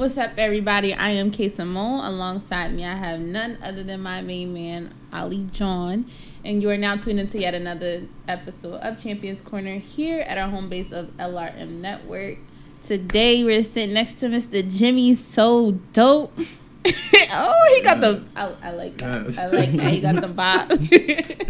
What's up, everybody? I am Kayy Simone. Alongside me, I have none other than my main man, Ali John. And you are now tuned into yet another episode of Champions Corner here at our home base of LRM Network. Today, we're sitting next to Mr. JimmySoDope. Oh, he got the... I like that. I like that. He got the vibe.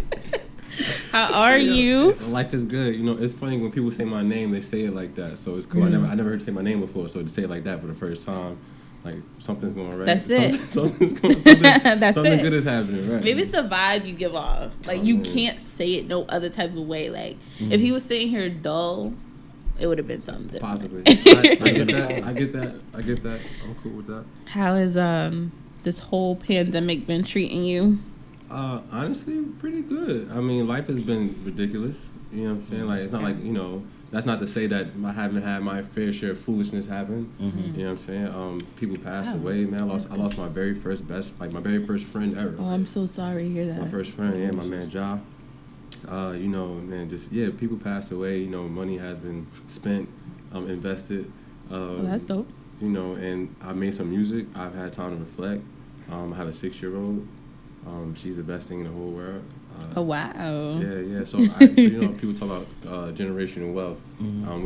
How are you? Life is good. You know, it's funny when people say my name, they say it like that. So it's cool. I never heard you say my name before. So to say it like that for the first time, like something's going right. That's it. Something good is happening, right? Maybe it's the vibe you give off. Like you can't say it no other type of way. Like if he was sitting here dull, it would have been something different. Possibly. I get that. I'm cool with that. How has this whole pandemic been treating you? Honestly, pretty good. I mean, life has been ridiculous. You know what I'm saying? Like, it's not like, you know, that's not to say that I haven't had my fair share of foolishness happen. Mm-hmm. You know what I'm saying? People passed away, man. I lost my very first my very first friend ever. Oh, I'm so sorry to hear that. My first friend, my man, Ja. You know, man, people passed away. You know, money has been spent, invested. That's dope. You know, and I made some music. I've had time to reflect. I have a 6-year-old. She's the best thing in the whole world. Oh wow! Yeah. So you know, people talk about generational wealth. Mm-hmm.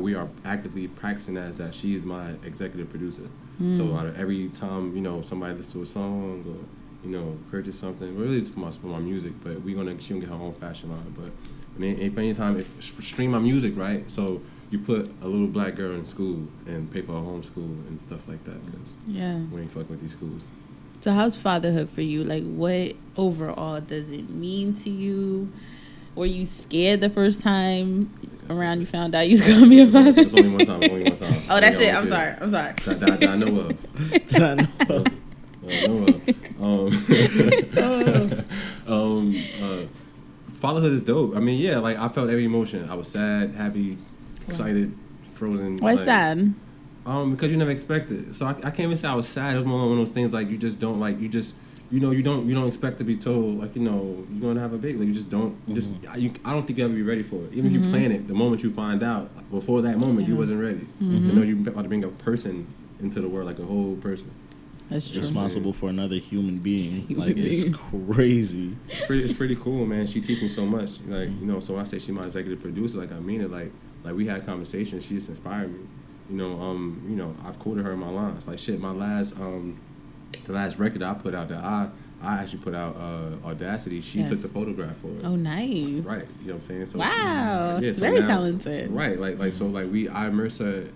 We are actively practicing that. She is my executive producer. Mm. So out of every time, you know, somebody listens to a song or, you know, purchase something, really it's for my music. But she gonna get her own fashion line. But I mean, if anytime stream my music, right? So you put a little black girl in school and pay for her homeschool and stuff like that, because we ain't fucking with these schools. So how's fatherhood for you? Like, what overall does it mean to you? Were you scared the first time around you found out you was going to be a father? It's only one time. Oh, that's it. I'm sorry. That I know of. Fatherhood is dope. I mean, yeah, like I felt every emotion. I was sad, happy, excited, frozen. Why sad? Because you never expect it. So I can't even say I was sad. It was more one of those things like you just don't like, you don't expect to be told, like, you know, you're going to have a baby. Like you just don't, I don't think you ever be ready for it. Even if you plan it, the moment you find out, before that moment, you wasn't ready to know you're about to bring a person into the world, like a whole person. That's true. Responsible for another human being. It's crazy. It's pretty cool, man. She teaches me so much. Like, you know, so when I say she's my executive producer, like I mean it. Like we had conversations. She just inspired me. You know, I've quoted her in my lines. Like shit, my last the last record I put out that I actually put out Audacity. She took the photograph for it. Oh, nice. Right. You know what I'm saying? So wow. She's very talented. Right. Like so like I immersed her.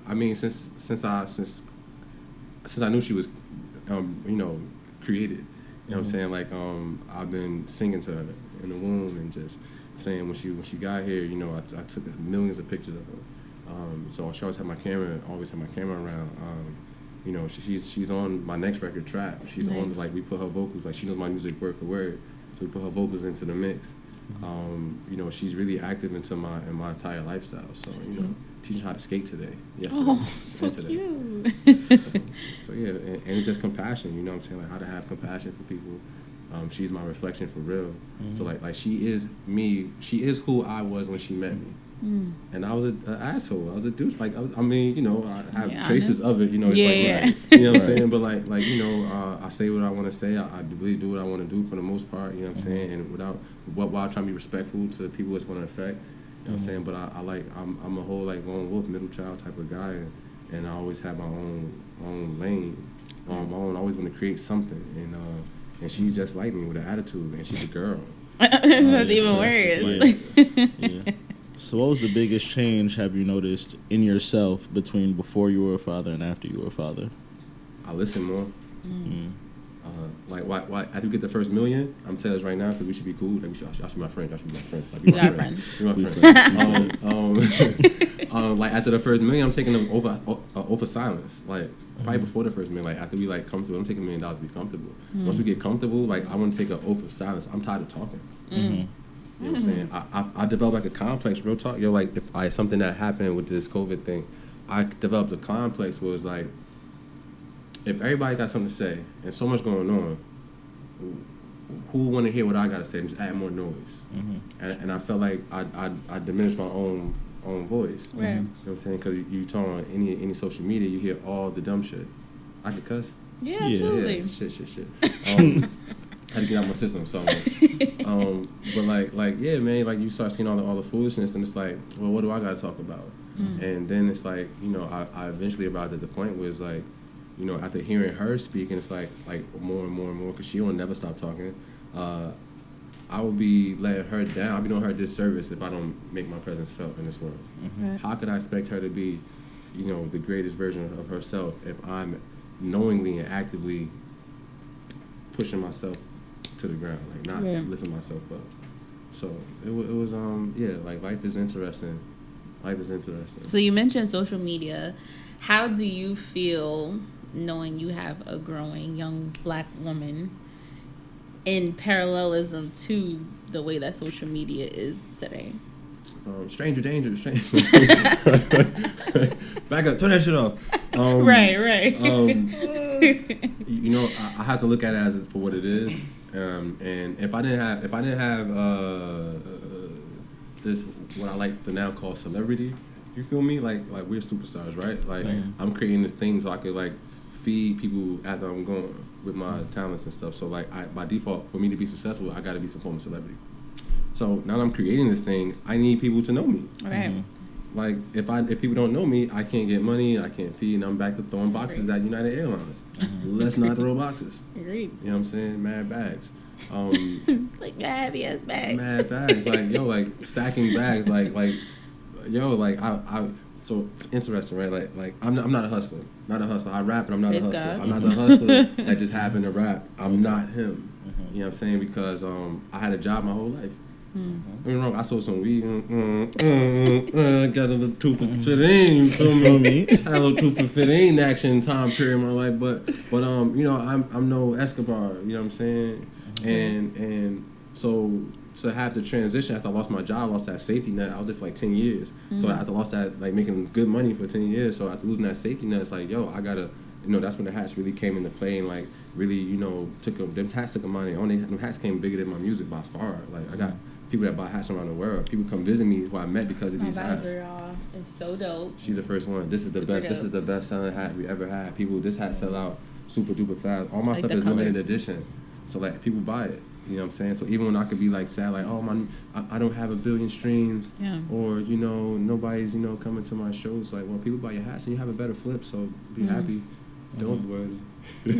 I mean, since I knew she was you know, created. You know what I'm saying? Like I've been singing to her in the womb and just saying when she got here, you know, I took millions of pictures of her. So I always have my camera around. You know, she's on my next record, Trap. She's on, like, we put her vocals, like, she knows my music word for word. So we put her vocals into the mix. You know, she's really active in my entire lifestyle. So, you know, teaching how to skate today. Yesterday. Oh, so cute. So yeah, and it's just compassion, you know what I'm saying? Like, how to have compassion for people. She's my reflection for real. So, like she is me. She is who I was when she met me. And I was an asshole. I was a douche. Like I mean, you know, I have traces of it. You know, it's like, you know what I'm saying. But like you know, I say what I want to say. I really do what I want to do for the most part. You know what I'm saying, and while trying to be respectful to the people it's going to affect. You know what I'm saying. But I'm a whole like lone wolf, middle child type of guy, and I always have my own lane. I always want to create something, and she's just like me with an attitude, and she's a girl. That's even worse. So what was the biggest change have you noticed in yourself between before you were a father and after you were a father? I listen more. Like, why? After you get the first million, I'm telling us right now, because we should be cool. Like, y'all should be my friends. Y'all should be my friends. Like, be my friends. Be my friends. Like, after the first million, I'm taking them over silence. Like, probably before the first million, like, after we, like, comfortable, I'm taking $1 million to be comfortable. Once we get comfortable, like, I want to take an oath of silence. I'm tired of talking. You know what I'm saying? I developed, like, a complex, real talk. Yo, like, if something that happened with this COVID thing, I developed a complex where it's like, if everybody got something to say and so much going on, who want to hear what I got to say? Just add more noise. And I felt like I diminished my own own voice. Right. You know what I'm saying? Because you talk on any social media, you hear all the dumb shit. I could cuss. Yeah, absolutely. Yeah, shit. Had to get out my system, so. But like, yeah, man, like you start seeing all the foolishness, and it's like, well, what do I got to talk about? And then it's like, you know, I eventually arrived at the point where it's like, you know, after hearing her speak, and it's like more and more, because she will never stop talking. I will be letting her down. I'll be doing her a disservice if I don't make my presence felt in this world. Right. How could I expect her to be, you know, the greatest version of herself if I'm knowingly and actively pushing myself to the ground, like not lifting myself up? So it was like life is interesting. So you mentioned social media. How do you feel knowing you have a growing young black woman in parallelism to the way that social media is today? Stranger danger. Back up, turn that shit off. Right. You know, I have to look at it as for what it is. And if I didn't have this, what I like to now call celebrity, you feel me? Like we're superstars, right? Like I'm creating this thing so I could like feed people after I'm gone with my talents and stuff. So like by default, for me to be successful, I got to be some form of celebrity. So now that I'm creating this thing, I need people to know me. Right. Like if people don't know me, I can't get money, I can't feed, and I'm back to throwing boxes at United Airlines. Let's not throw boxes. Agreed. You know what I'm saying? Mad bags. Like mad ass bags. Mad bags. Like yo, like stacking bags. Like yo, like I. So interesting, right? Like I'm not a hustler. Not a hustler. I rap, but I'm not a hustler. God. I'm not the hustler that just happened to rap. I'm not him. You know what I'm saying? Because I had a job my whole life. Don't get me wrong, I sold some weed. Got a little 2 for 15. You feel me? Had a little 2 for 15 action time period in my life, but you know, I'm no Escobar. You know what I'm saying? And so to have the transition after I lost my job, I lost that safety net. I was there for like 10 years. So after I lost that, like making good money for 10 years. So after losing that safety net, it's like, yo, I gotta, you know, that's when the hats really came into play and like really, you know, them hats took a money. Them hats came bigger than my music by far. Like I got people that buy hats around the world. People come visit me who I met because of these hats. It's so dope. She's the first one. This is the best. Dope. This is the best selling hat we ever had. This hat sell out super duper fast. All my stuff is limited edition, so like people buy it. You know what I'm saying? So even when I could be like sad, like, oh I don't have 1 billion streams, or you know nobody's coming to my shows. Like, well, people buy your hats and you have a better flip. So be happy. Don't worry.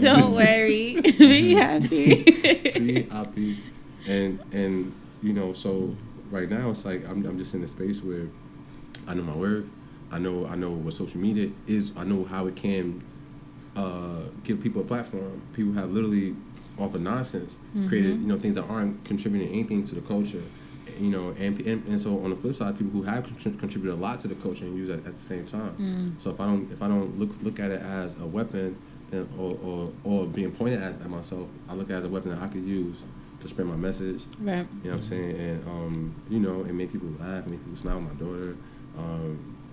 Don't worry. Be happy. Be happy. And you know, so right now it's like I'm just in a space where I know my work. I know what social media is. I know how it can give people a platform. People have literally off of nonsense created things that aren't contributing anything to the culture. You know, and so on the flip side, people who have contributed a lot to the culture and use it at the same time. So if I don't look at it as a weapon, then or being pointed at myself, I look at it as a weapon that I could use to spread my message. Right. You know what I'm saying? And you know, and make people laugh, make people smile with my daughter.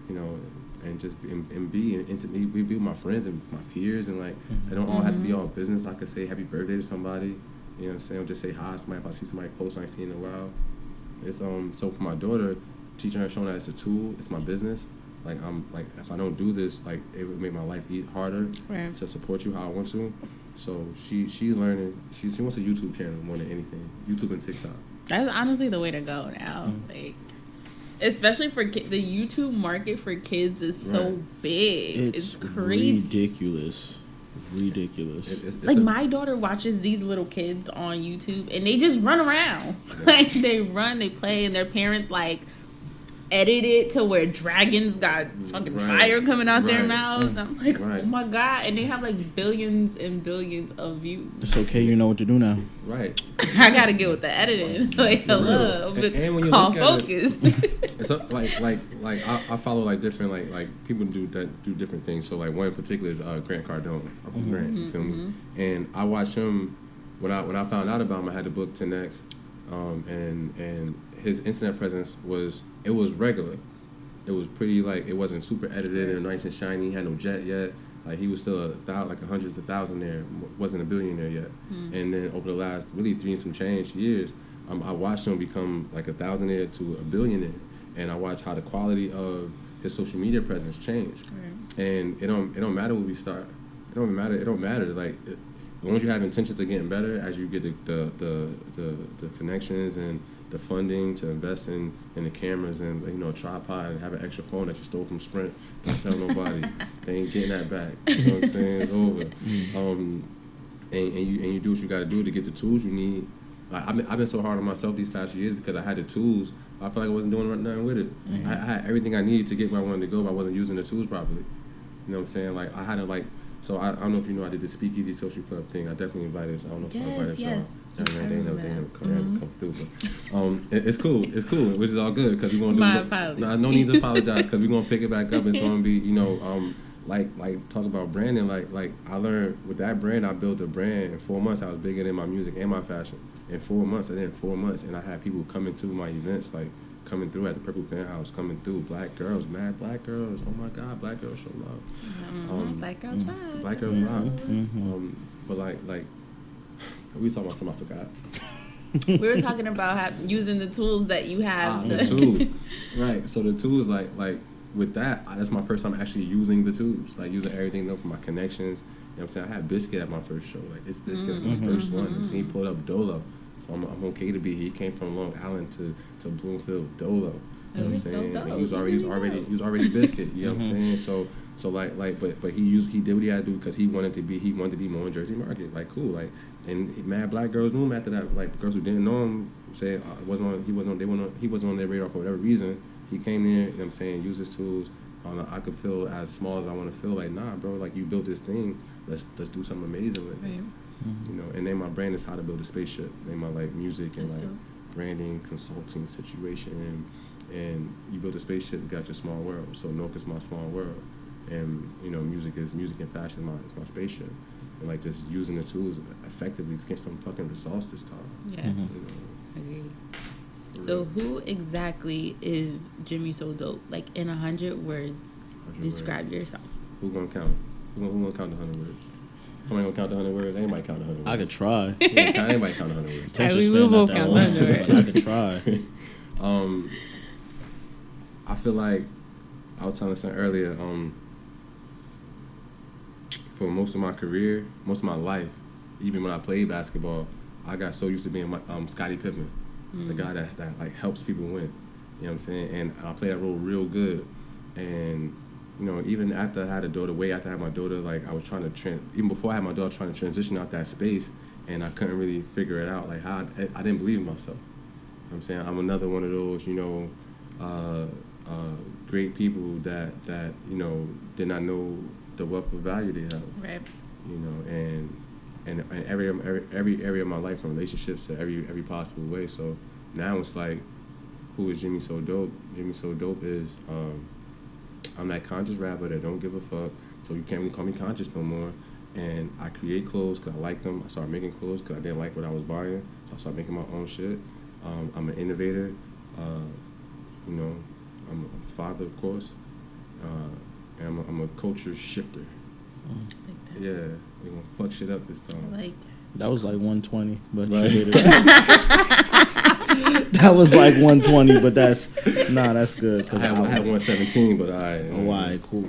You know, and just be intimate, be with my friends and my peers, and like they don't all have to be all business. I could say happy birthday to somebody. You know what I'm saying? Or just say hi to somebody if I see somebody post I ain't seen in a while. It's so for my daughter, teaching her, showing her it's a tool, it's my business. Like I'm like if I don't do this, like it would make my life harder to support you how I want to. So she's learning. She wants a YouTube channel more than anything. YouTube and TikTok. That's honestly the way to go now. Like, especially for the YouTube market for kids is so big. It's crazy. Ridiculous. It's like my daughter watches these little kids on YouTube and they just run around. Like they run, they play, and their parents like edit it to where dragons got fucking fire coming out their mouths. I'm like, oh my God. And they have like billions and billions of views. It's okay, you know what to do now. Right. I gotta get with the editing. Like, hello. And when you calm look focus. It's like I follow like different like people do different things. So like one in particular is Grant Cardone. Uncle Grant, you feel me? And I watched him when I found out about him. I had the book 10X, and his internet presence was regular. It was pretty like it wasn't super edited and nice and shiny. He had no jet yet. Like he was still like 100 to 1,000 there. Wasn't a billionaire yet. And then over the last really 3 and some change years, I watched him become like 1,000-aire to a billionaire. and I watch how the quality of his social media presence changed. Right. And it don't matter where we start. It don't matter. Like, as long as you have intentions of getting better, as you get the connections and the funding to invest in the cameras and, you know, a tripod and have an extra phone that you stole from Sprint. Don't tell nobody. They ain't getting that back. You know what I'm saying? It's over. And you do what you got to do to get the tools you need. Like, I've been so hard on myself these past few years because I had the tools. I feel like I wasn't doing nothing with it. I had everything I needed to get where I wanted to go, but I wasn't using the tools properly. You know what I'm saying? Like, I had to, like, so I don't know if you know, I did the Speakeasy Social Club thing. I definitely invited. I don't know if I invited y'all. They never come through. But it's cool. It's cool, which is all good because we're gonna do. No need to apologize because we're gonna pick it back up. It's gonna be, you know, like talk about branding. Like I learned with that brand, I built a brand in 4 months. I was bigger than my music and my fashion. In 4 months, and I had people coming to my events, like coming through at the Purple Penthouse, coming through, black girls, mad black girls. Oh my God, black girls show love. Black girls rock. Black girls rock. But like, we talking about something I forgot. We were talking about using the tools that you have. The tools, right? So the tools, like with that, that's my first time actually using the tools, like using everything though for my connections. You know what I'm saying? I had Biscuit at my first show. Like, it's Biscuit at my first one. You know what I'm saying? He pulled up Dolo. So I'm okay to be here. He came from Long Island to Bloomfield, Dolo. You know what I'm saying? So he was already Biscuit. You know what I'm saying? So like but he did what he had to do because he wanted to be more in Jersey Market. Like, cool. Like, and mad black girls knew him after that. Like, girls who didn't know him said he wasn't on their radar for whatever reason. He came there, you know what I'm saying, used his tools. I could feel as small as I want to feel. Like, nah, bro, like, you built this thing. Let's do something amazing with it. Right. You know, and then my brand is How to Build a Spaceship. Then my, like, music and like branding, consulting situation, and you build a spaceship, you got your small world. So Noka's my small world, and, you know, music and fashion is my spaceship, and like just using the tools effectively to get some fucking results this time. Yes, you know? Agreed. So who exactly is JimmySoDope? Like, in 100 words, describe yourself. Who gonna count? Who gonna count the 100 words? Somebody gonna count the 100 words? Anybody count the 100 words? I could try. Anybody count the 100 words? We will both count the 100 words. I could try. I feel like I was telling someone earlier. For most of my career, most of my life, even when I played basketball, I got so used to being Scottie Pippen, the guy that like helps people win. You know what I'm saying? And I played that role real good. And, you know, even after I had a daughter, way after I had my daughter, like, I was trying to even before I had my daughter, trying to transition out that space, and I couldn't really figure it out. Like, how I didn't believe in myself. You know what I'm saying? I'm another one of those, you know, great people that you know did not know the wealth of value they have. Right. You know, and every area of my life, from relationships to every possible way. So now it's like, who is JimmySoDope? JimmySoDope is I'm that conscious rapper that don't give a fuck. So you can't really call me conscious no more. And I create clothes because I like them. I started making clothes because I didn't like what I was buying. So I started making my own shit. I'm an innovator. You know, I'm a father, of course. And I'm a culture shifter. Like that. Yeah, we're gonna fuck shit up this time. I like that. Was like 120, but right. You did it. That was like 120, but that's good. I had 117, but why? Cool.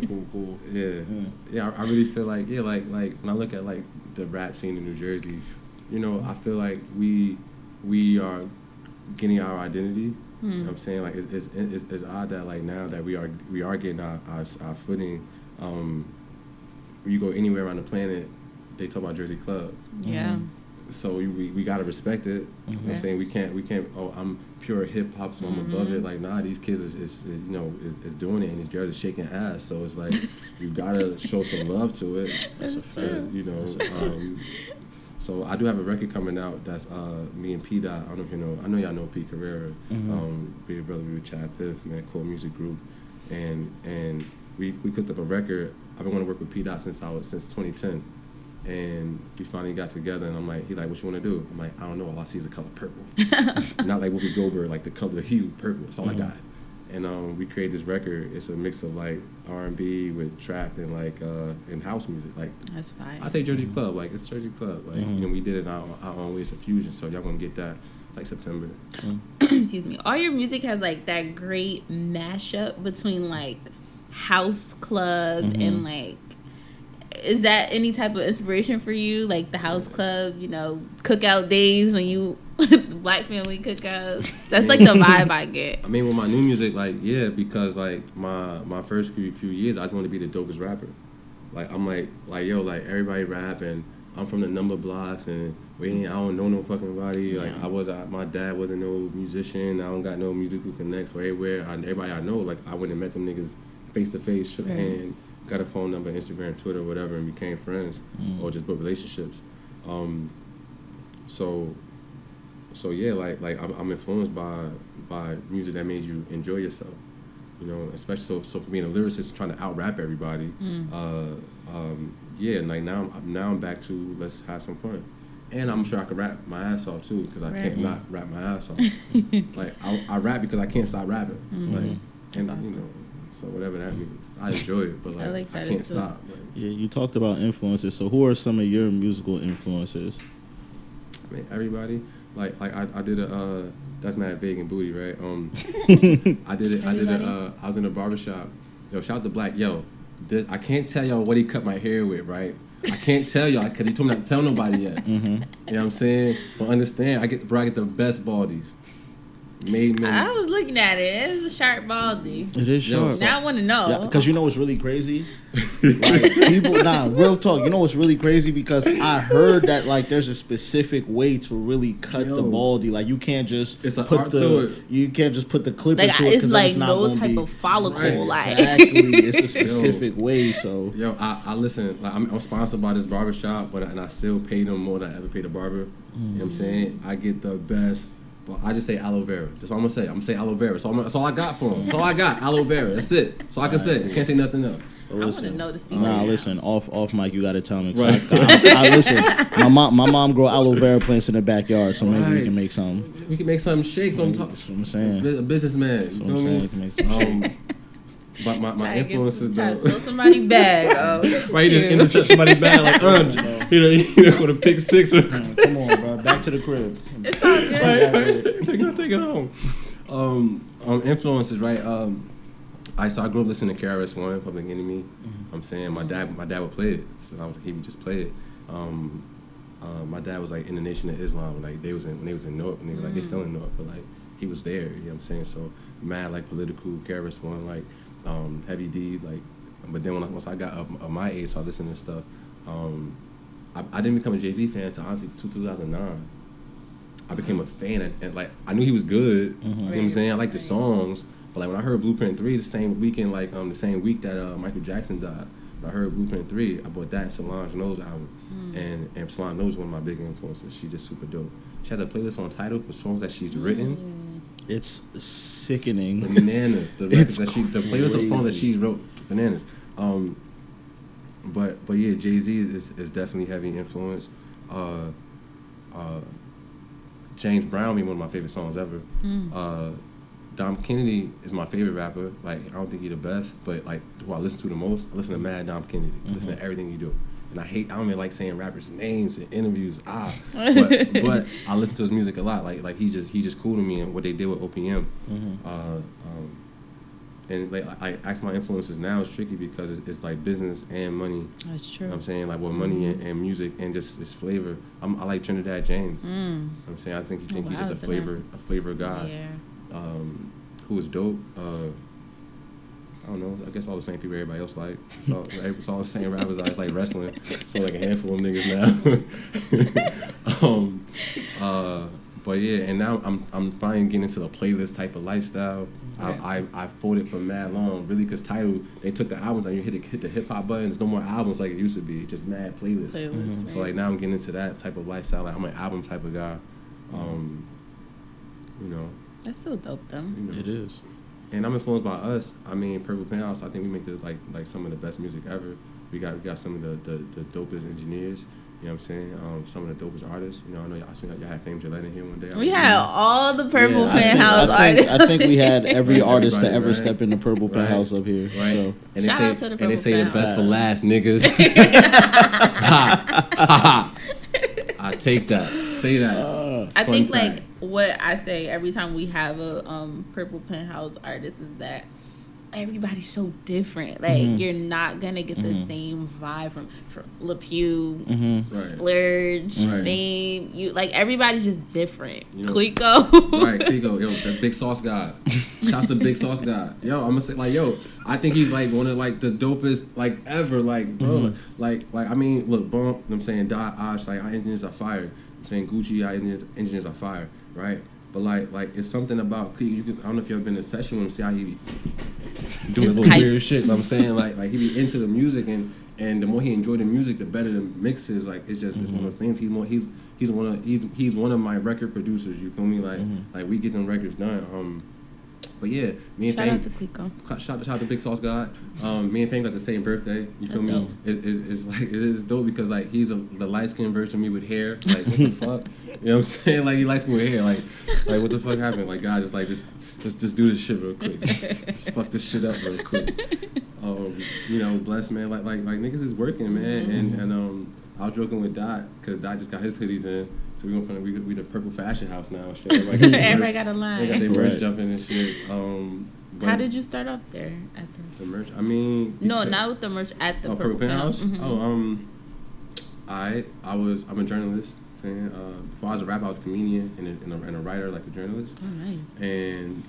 Yeah, yeah. I really feel like like when I look at like the rap scene in New Jersey, you know, I feel like we are getting our identity. You know what I'm saying? Like, it's odd that, like, now that we are getting our footing, you go anywhere around the planet, they talk about Jersey Club. Yeah. So we gotta respect it. You know what I'm saying? We can't. Oh, I'm pure hip hop, so I'm above it. Like, nah, these kids is doing it, and these girls are shaking ass. So it's like, you gotta show some love to it. That's true. You know. So I do have a record coming out that's me and P. Dot. I don't know if you know. I know y'all know P. Carrera. Big brother with Chad Piff, man, cool music group, and we cooked up a record. I've been wanting to work with P. Dot since 2010, and we finally got together. And I'm like, he like, what you want to do? I'm like, I don't know. All I see is the color purple. Not like Whoopi Goldberg, like the hue purple. That's all I got. and we created this record. It's a mix of like R&B with trap and like and house music. Like that's fine. I say Jersey Club, like it's Jersey Club. Like you know, we did it our own ways of fusion. So y'all gonna get that like September. Excuse me. All your music has like that great mashup between like house club and like. Is that any type of inspiration for you? Like the house club, you know, cookout days when you black family cookout. That's like the vibe I get. I mean, with my new music, like yeah, because like my first few years, I just wanted to be the dopest rapper. Like I'm like yo, like everybody rap and I'm from the number blocks and I don't know no fucking body. Like my dad wasn't no musician. I don't got no musical connects. So everywhere, everybody I know, like I went and met them niggas face to face, shook a hand. Got a phone number, Instagram, Twitter, whatever, and became friends or just built relationships. So yeah, like I'm influenced by music that made you enjoy yourself, you know, especially so for being a lyricist trying to out rap everybody. Yeah, and like now I'm back to let's have some fun, and I'm sure I can rap my ass off too because I can't not rap my ass off. Like I rap because I can't stop rapping. Like, and awesome. You know. So whatever that means, I enjoy it, but like I can't stop. Like, yeah, you talked about influences. So who are some of your musical influences? I mean, everybody. Like I did a that's mad vague and booty, right? I was in a barbershop. Yo, shout out to Black. Yo, I can't tell y'all what he cut my hair with, right? I can't tell y'all because he told me not to tell nobody yet. You know what I'm saying? But understand, I get the best baldies. I was looking at it. It's a sharp baldy. It is sharp. Now I want to know. Because you know what's really crazy? Like, people, real talk. You know what's really crazy? Because I heard that like there's a specific way to really cut the baldy. Like you can't just put the clipper like, to it. It's like no type of follicle. Right. Like exactly, it's a specific way. So I listen. Like I'm sponsored by this barbershop, and I still pay them more than I ever paid a barber. You know what I'm saying? I get the best. Well, I just say aloe vera. That's all I'm gonna say. I'm gonna say aloe vera. That's all I got for him. That's all I got. Aloe vera. That's it. That's all I can say. I can't say nothing else. I want to know the secret. Nah, listen. Off mic, you gotta tell me. Right. I listen. My mom grow aloe vera plants in the backyard, so maybe we can make some. We can make something shake. So That's what I'm saying. A businessman. You feel me? We can make some shake. But my influences try though. to steal somebody's bag. Right, you just intercept somebody's bag like you know, with a pick six. Come on, bro. Back to the crib. It's all good. Right, take it home. Influences, right? I grew up listening to KRS-One, Public Enemy. I'm saying my dad would play it, so I was like, he would just play it. My dad was like in the Nation of Islam, like when they was in Newark, and they were like they still in Newark, but like he was there. You know what I'm saying? So mad like political KRS-One, like Heavy D, like. But then once I got of my age, so I listened to stuff. I didn't become a Jay-Z fan until honestly 2009. I became a fan and like I knew he was good. You know what I'm saying? I liked the songs, but like when I heard Blueprint 3 the same weekend, like the same week that Michael Jackson died, when I heard Blueprint 3, I bought that and Solange Knowles album. And Solange Knowles is one of my big influences. She's just super dope. She has a playlist on Tidal for songs that she's written. It's sickening. Bananas. The playlist of songs that she's wrote, bananas. But yeah, Jay-Z is definitely heavy influence. James Brown being one of my favorite songs ever. Dom Kennedy is my favorite rapper. Like I don't think he's the best, but like who I listen to the most, I listen to Mad Dom Kennedy. I listen to everything he do. And I don't even like saying rappers' names in interviews. But I listen to his music a lot. Like he's just cool to me and what they did with OPM. And like I ask my influences now is tricky because it's like business and money. That's true. You know what I'm saying? Like money and music and just its flavor. I like Trinidad James. You know what I'm saying? I think he's just a flavor guy. Yeah. Who is dope. I don't know. I guess all the same people everybody else like. It's all the same rappers. I just like wrestling. So like a handful of niggas now. But yeah, and now I'm finally getting into the playlist type of lifestyle. Okay. I fought it for mad long, really, because Tidal, they took the albums and you hit the hip hop buttons. No more albums like it used to be, just mad playlists. So like now I'm getting into that type of lifestyle. Like I'm an album type of guy. You know. That's still dope though. You know. It is. And I'm influenced by us. I mean, Purple Penthouse. I think we make like some of the best music ever. We got some of the dopest engineers, You know what I'm saying? Some of the dopest artists. You know, I know y'all seen y'all had Fame Gillette in here one day. We had all the Purple Yeah, Penthouse artists. I think we had every artist to Everybody, ever right? step in the Purple Penthouse up here. Right. So And Shout they out say, to the and they Purple say the Penthouse. best for last, niggas. I take that. Say that. I Fun think fact. like what I say every time we have a Purple Penthouse artist is that everybody's so different. Like you're not gonna get the same vibe from LePew, Right. Splurge, Right. Fame. You like everybody's just different. You know- Clico. Right, Kayy, yo, that Big Sauce God. Shouts to Big Sauce God. Yo, I'm gonna say like, yo, I think he's like one of like the dopest like ever. Like, bro, like I mean, look, boom, you know what I'm saying, Osh, like our engineers are fire. I'm saying Gucci, our engineers are fire, right? But like it's something about Kayy. I don't know if you ever been in a session with him, see how he be doing It's a little hype. weird shit. But I'm saying like he be into the music and the more he enjoy the music, the better the mix is. Like it's just it's one of those things. He's one of my record producers. You feel me? Like we get them records done. But yeah, me and Shout Fame, out to Clico. shout out to Big Sauce God. Me and Fame got the same birthday. You feel That's me? dope. It's like it is dope because like he's the light skinned version of me with hair. Like what the fuck? You know what I'm saying? Like he light skinned with hair. Like what the fuck happened? Like God just do this shit real quick. Just fuck this shit up real quick. You know, bless man. Like niggas is working, man. And I was joking with Dot because Dot just got his hoodies in. So we the purple fashion house now. Shit. Everybody got a line. They got their merch Right. jumping and shit. How did you start off there at the merch? I mean, No, not with the merch at the Purple Penthouse. Mhm. I'm a journalist. Saying before I was a rapper, I was a comedian and a writer, like a journalist. Oh, nice. And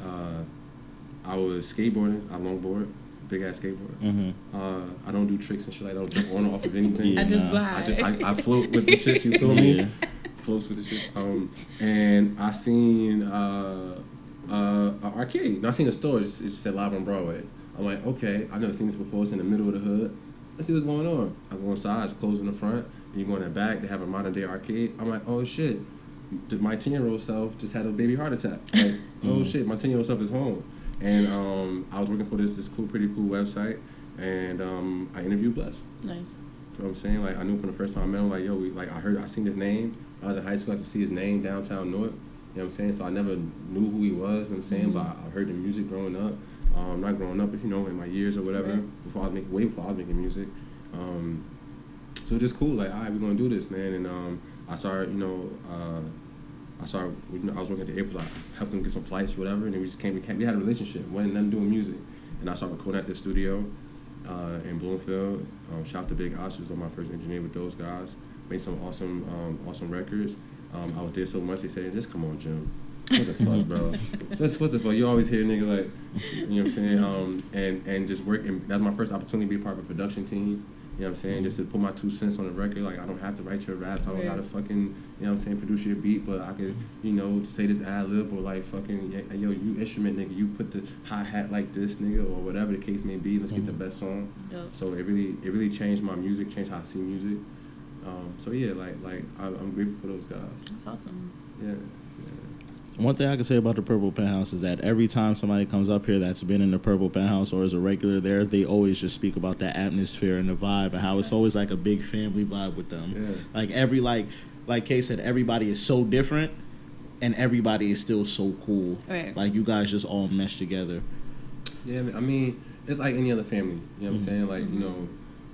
I was skateboarding. I longboard, big ass skateboard. I don't do tricks and shit. I don't jump on or off of anything. I just nah. glide. I float with the shit. You feel me? Yeah. Floats with the shit. And I seen an arcade. And I seen a store. It just said Live on Broadway. I'm like, okay, I've never seen this before. It's in the middle of the hood. Let's see what's going on. I go inside. It's closed in the front. Then you go in the back. They have a modern day arcade. I'm like, oh shit. My 10-year-old self just had a baby heart attack. Like, oh shit, my 10-year-old self is home. And I was working for this pretty cool website. And I interviewed Bless. Nice. You know what I'm saying? Like, I knew from the first time I met him, like, yo, I seen his name. I was in high school, I used to see his name downtown Newark. You know what I'm saying? So I never knew who he was, you know what I'm saying? But I heard the music growing up. Not growing up, but, you know, in my years or whatever, Right. way before I was making music. So just cool, like, all right, we're going to do this, man. And I started, you know, I was working at the airport, I helped them get some flights, whatever, and then we had a relationship, wasn't nothing doing music. And I started recording at the studio in Bloomfield. Shout out to Big Osh, was my first engineer with those guys. Made some awesome records. I was there so much, they said, just come on, Jim. What the fuck, bro? Just what the fuck? You always hear a nigga like, you know what I'm saying? And just work, and that's my first opportunity to be a part of a production team. You know what I'm saying? Just to put my 2 cents on the record. Like, I don't have to write your raps. I don't gotta fucking, you know what I'm saying, produce your beat, but I could, you know, say this ad-lib or like fucking, yo, you instrument nigga, you put the hi-hat like this nigga or whatever the case may be. Let's get the best song. Dope. So it really changed my music, changed how I see music. So yeah, like I'm grateful for those guys. That's awesome. Yeah. One thing I can say about the Purple Penthouse is that every time somebody comes up here that's been in the Purple Penthouse or is a regular there, they always just speak about that atmosphere and the vibe and how it's always like a big family vibe with them. Yeah. Like like Kay said, everybody is so different and everybody is still so cool. Right. Like you guys just all mesh together. Yeah, I mean, it's like any other family. You know what I'm saying? Like, you know,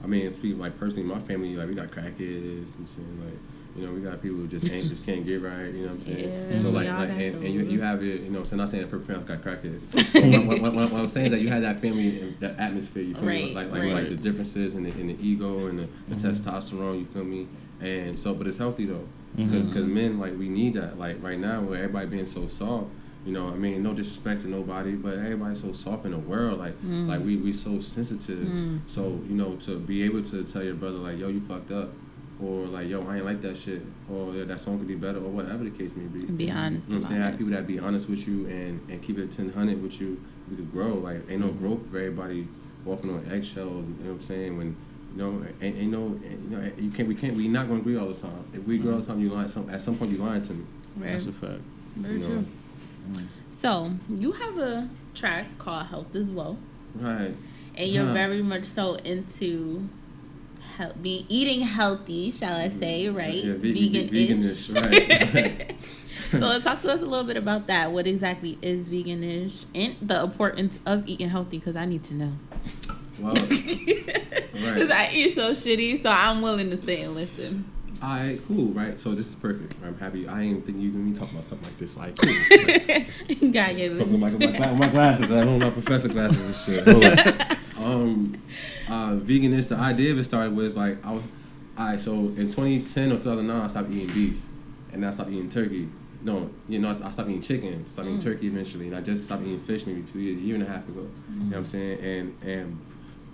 I mean, speaking like personally, my family, like we got crackheads. I'm saying like, you know, we got people who just can't get right. You know what I'm saying? Yeah, So like y'all got and those. you have it. You know, so I'm not saying that Purple Penthouse got crackheads. what I'm saying is that you had that family and that atmosphere. You feel me? Right, Like the differences and the ego and the testosterone. You feel me? And so, but it's healthy though, because men like we need that. Like right now, where everybody being so soft. You know, I mean, no disrespect to nobody, but everybody's so soft in the world. Like we so sensitive. So, you know, to be able to tell your brother, like, yo, you fucked up. Or, like, yo, I ain't like that shit. Or, yeah, that song could be better. Or whatever the case may be. And be honest You know what I'm saying? about Have it. people that be honest with you and keep it 1,000 with you. We could grow. Like, ain't no growth for everybody walking on eggshells. You know what I'm saying? When, you know, ain't no, you can't, we not going to agree all the time. If we agree all the time, you lie. At some point, you lying to me. Right. That's a fact. Very You know? true. So, you have a track called Health as well. Right. And you're Huh. very much so into eating healthy, shall I say, right? Yeah, Vegan-ish. Right. So talk to us a little bit about that. What exactly is vegan-ish and the importance of eating healthy? Because I need to know. Well, Because I eat so shitty, so I'm willing to sit and listen. All right, cool, right? So this is perfect. I'm happy. I ain't think you me talk about something like this. Like, cool. Like, God gave it. My glasses. I don't know professor glasses and shit. Hold on. Veganist. The idea of it started was like, so in 2010 or 2009, I stopped eating beef, and then I stopped eating turkey. No, I stopped eating chicken, stopped eating turkey eventually, and I just stopped eating fish maybe a year and a half ago. You know what I'm saying? And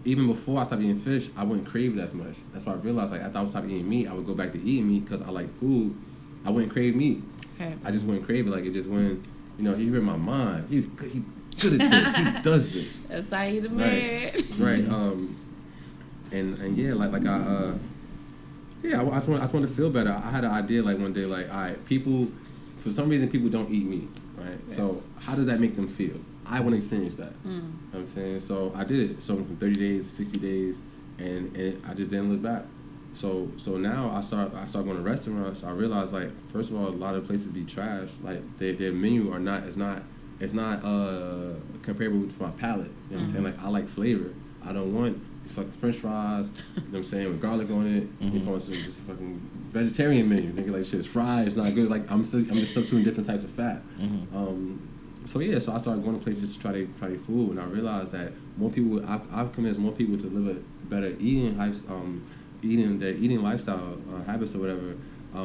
even before I stopped eating fish, I wouldn't crave it as much. That's why I realized, like, after I would stop eating meat, I would go back to eating meat because I like food. I wouldn't crave meat. Okay. I just wouldn't crave it. Like, it just wouldn't, he read my mind. He's good at this. He does this. That's how you the man. Right. And yeah, I just want to feel better. I had an idea, like, one day, like, all right, for some reason, people don't eat meat, right? Yeah. So how does that make them feel? I want to experience that. You know what I'm saying? So I did it. So from 30 days, 60 days, and I just didn't look back. So now I start going to restaurants. I realized, like, first of all, a lot of places be trash. Like, their menu is not comparable to my palate. You know what I'm saying? Like, I like flavor. I don't want these fucking French fries, you know what I'm saying, with garlic on it. You know, just a fucking vegetarian menu. Nigga, like, shit's fried. It's not good. Like, I'm just substituting different types of fat. So I started going to places just to try their food, and I realized that I've convinced more people to live a better eating lifestyle habits or whatever,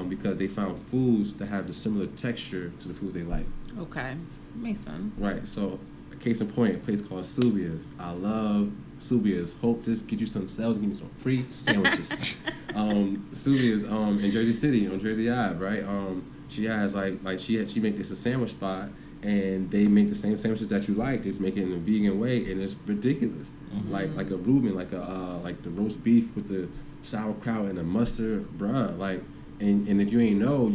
because they found foods that have the similar texture to the foods they like. Okay, makes sense. Right. So, case in point, a place called Subia's. I love Subia's. Hope this get you some sales, give me some free sandwiches. Subia's in Jersey City on Jersey Ave, right? She has she make this a sandwich spot. And they make the same sandwiches that you like. They just make it in a vegan way, and it's ridiculous. Like a Reuben, like the roast beef with the sauerkraut and the mustard, bruh. Like, and if you ain't know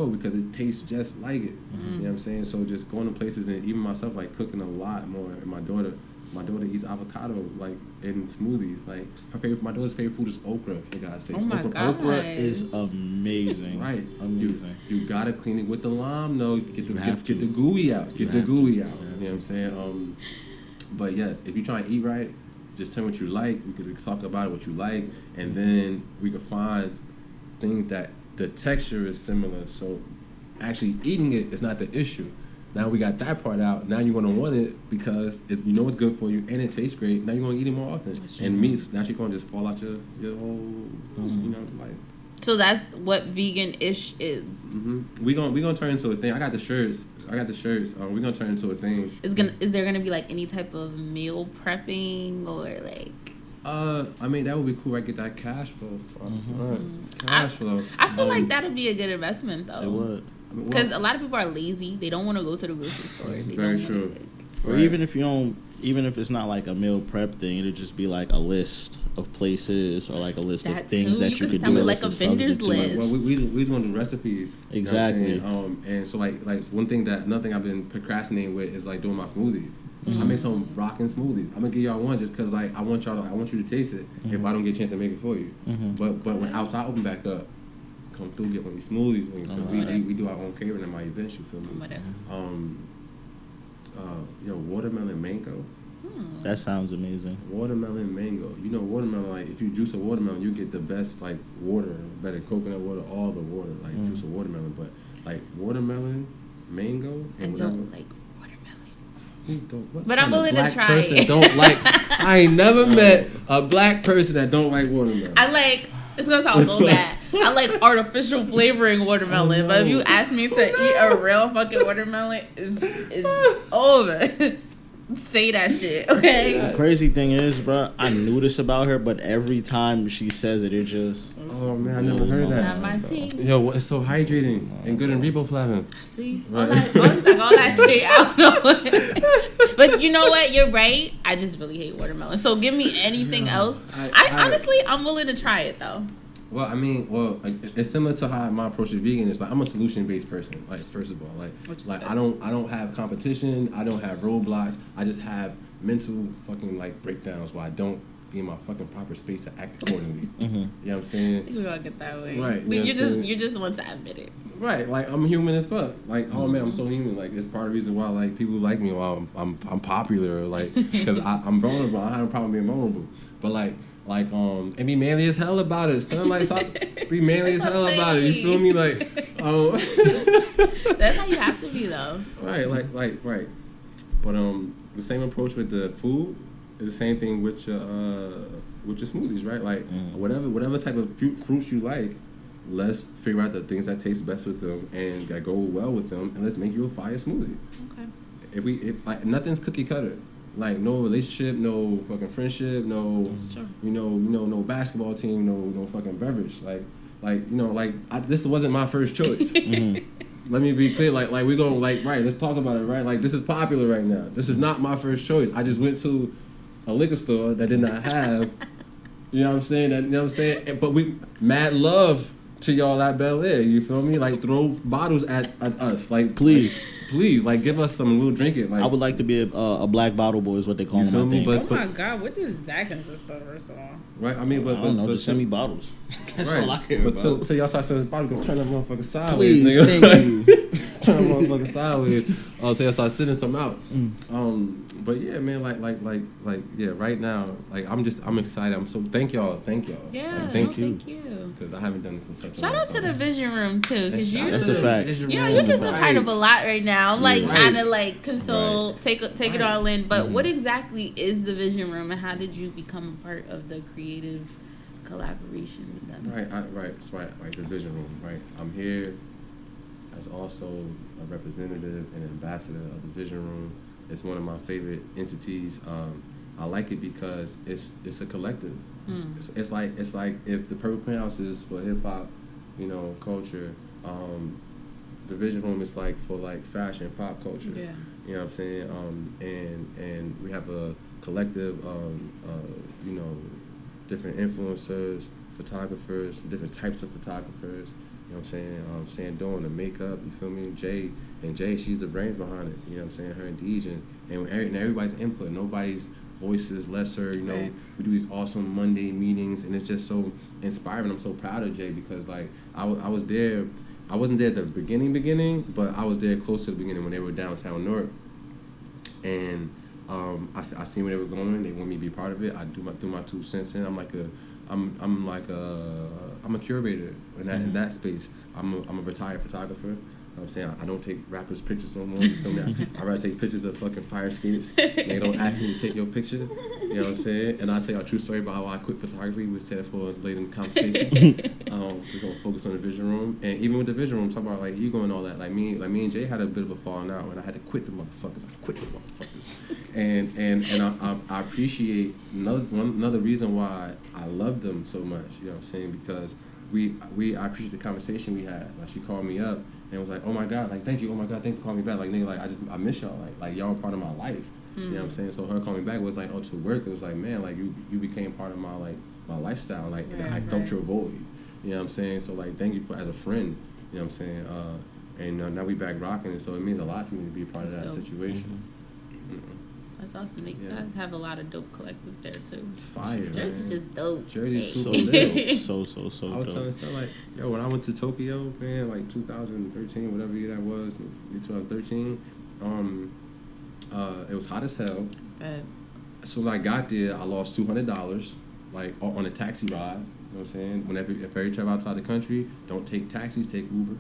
because it tastes just like it. You know what I'm saying? So just going to places, and even myself, like, cooking a lot more. And my daughter eats avocado, like, in smoothies. Like, my daughter's favorite food is okra, for God's sake. Oh my God. Okra is amazing. Right. Amazing. You gotta clean it with the lime, though. Get the gooey out. You know what I'm saying? But yes, if you try and eat right, just tell me what you like. We could talk about it, what you like, and then we could find things that the texture is similar. So actually eating it is not the issue. Now we got that part out. Now you're gonna want it because it's good for you and it tastes great. Now you're gonna eat it more often. And meat's naturally gonna just fall out your whole life. So that's what vegan-ish is. We gonna turn into a thing. I got the shirts. We're gonna turn into a thing. Is there gonna be like any type of meal prepping or like? I mean, that would be cool. I get that cash flow. Cash flow. I feel like that'd be a good investment though. It would. Because a lot of people are lazy. They don't want to go to the grocery store. Very true. Or even if it's not like a meal prep thing, it'd just be like a list of places or like a list of things that you could do. Like a vendor's list. Well, we want to do recipes. Exactly. You know and so like another thing I've been procrastinating with is like doing my smoothies. I make some rockin' smoothies. I'm gonna give y'all one just because like I want you to taste it. If I don't get a chance to make it for you, but when outside open back up. Come through, get one of these smoothies because we do our own catering at my events. You feel me? Watermelon mango. That sounds amazing. Watermelon mango. You know, watermelon. Like, if you juice a watermelon, you get the best like water, better coconut water, all the water. Like juice a watermelon, but like watermelon, mango, and I don't like watermelon. But I'm willing to try. Person don't like. I ain't never met a black person that don't like watermelon. It's gonna sound so bad. I like artificial flavoring watermelon, but if you ask me to eat a real fucking watermelon, it's over. Say that shit, okay? The crazy thing is, bro, I knew this about her, but every time she says it, it just... Oh, man, I never heard that. Not my tea. Yo, it's so hydrating and good in riboflavin. See? Right. All that shit out. But you know what? You're right. I just really hate watermelon. So give me anything else. Honestly, I'm willing to try it, though. Well, I mean, it's similar to how my approach to vegan is. Like, I'm a solution-based person. Like, first of all, like I don't have competition. I don't have roadblocks. I just have mental fucking like breakdowns where I don't be in my fucking proper space to act accordingly. Mm-hmm. You know what I'm saying? I think we all get that way. Right. You're just want to admit it. Right, like I'm human as fuck. Like, oh man, I'm so human. Like, it's part of the reason why like people like me, why I'm popular, like, because I'm vulnerable. I have a problem being vulnerable. But and be manly as hell about it. Son, like, stop, be manly as hell about it. You feel me? Like, that's how you have to be though. Right, right. But the same approach with the food is the same thing with your smoothies, right? Like, whatever type of fruits you like. Let's figure out the things that taste best with them and that go well with them, and let's make you a fire smoothie. Okay. If like nothing's cookie cutter, like no relationship, no fucking friendship, no, no basketball team, no fucking beverage. This wasn't my first choice. Mm-hmm. Let me be clear. Like we go right. Let's talk about it. Right. Like this is popular right now. This is not my first choice. I just went to a liquor store that did not have. You know what I'm saying? But we mad love to y'all at Bel Air, you feel me? Like throw bottles at us, like please, like give us some little drink it. Like I would like to be a black bottle boy is what they call them. I think. Oh my god, what does that consist of? First of all, right? I mean, I don't know. Just send me bottles. That's right. all I care about. But till y'all start sending bottles, gonna turn that motherfucker sideways. Please, nigga. thank you. Turn that motherfucker sideways. Till y'all start sending some out. But yeah, man, yeah. Right now, I'm excited. I'm so thank y'all. Yeah, thank you. Thank you. Because I haven't done this in such a Shout long out to time. the Vision Room too, because that's a fact. You're just a part of a lot right now. I'm trying to console, take it all in. But what exactly is the Vision Room, and how did you become a part of the creative collaboration with them? Right. It's right. Like the Vision Room. Right. I'm here as also a representative and ambassador of the Vision Room. It's one of my favorite entities. I like it because it's a collective. It's like if the Purple Penthouse is for hip hop, culture, the Vision Room is like for like fashion, pop culture. Yeah. You know what I'm saying? And we have a collective, different influencers, photographers, different types of photographers. You know what I'm saying? Sandoin, the makeup, you feel me? Jay, she's the brains behind it. You know what I'm saying? Her and Deej, and everybody's input. Nobody's voice is lesser. Right. We do these awesome Monday meetings, and it's just so inspiring. I'm so proud of Jay because I was there. I wasn't there at the beginning, but I was there close to the beginning when they were downtown Newark, and I seen where they were going. They want me to be part of it. I threw my 2 cents in. I'm a curator in that space. I'm a retired photographer. You know what I'm saying? I don't take rappers' pictures no more. You feel me? I rather take pictures of fucking fire escapes. They don't ask me to take your picture. You know what I'm saying? And I'll tell you a true story about how I quit photography. We'll say that for later in the conversation. We're gonna focus on the Vision Room, and even with the Vision Room, talk about ego and all that. Like me and Jay had a bit of a falling out, and I had to quit the motherfuckers. And I appreciate another reason why I love them so much. You know what I'm saying? Because I appreciate the conversation we had. Like she called me up and was like, "Oh my God, thank you. Oh my God, thanks for calling me back. Nigga, I miss y'all. Like y'all are part of my life." You know what I'm saying? So her calling me back was like, "Oh, to work." It was like, "Man, you became part of my my lifestyle. And I felt your void." You know what I'm saying? So thank you as a friend. You know what I'm saying? And now we back rocking, and so it means a lot to me to be a part of that situation. That's awesome. You guys have a lot of dope collectives there too. It's fire. Jersey's just dope. Jersey's so dope. So I was telling son when I went to Tokyo, man, 2013, whatever year that was, 2013, it was hot as hell. So when I got there, I lost $200, on a taxi ride. You know what I'm saying? If you travel outside the country, don't take taxis, take Uber.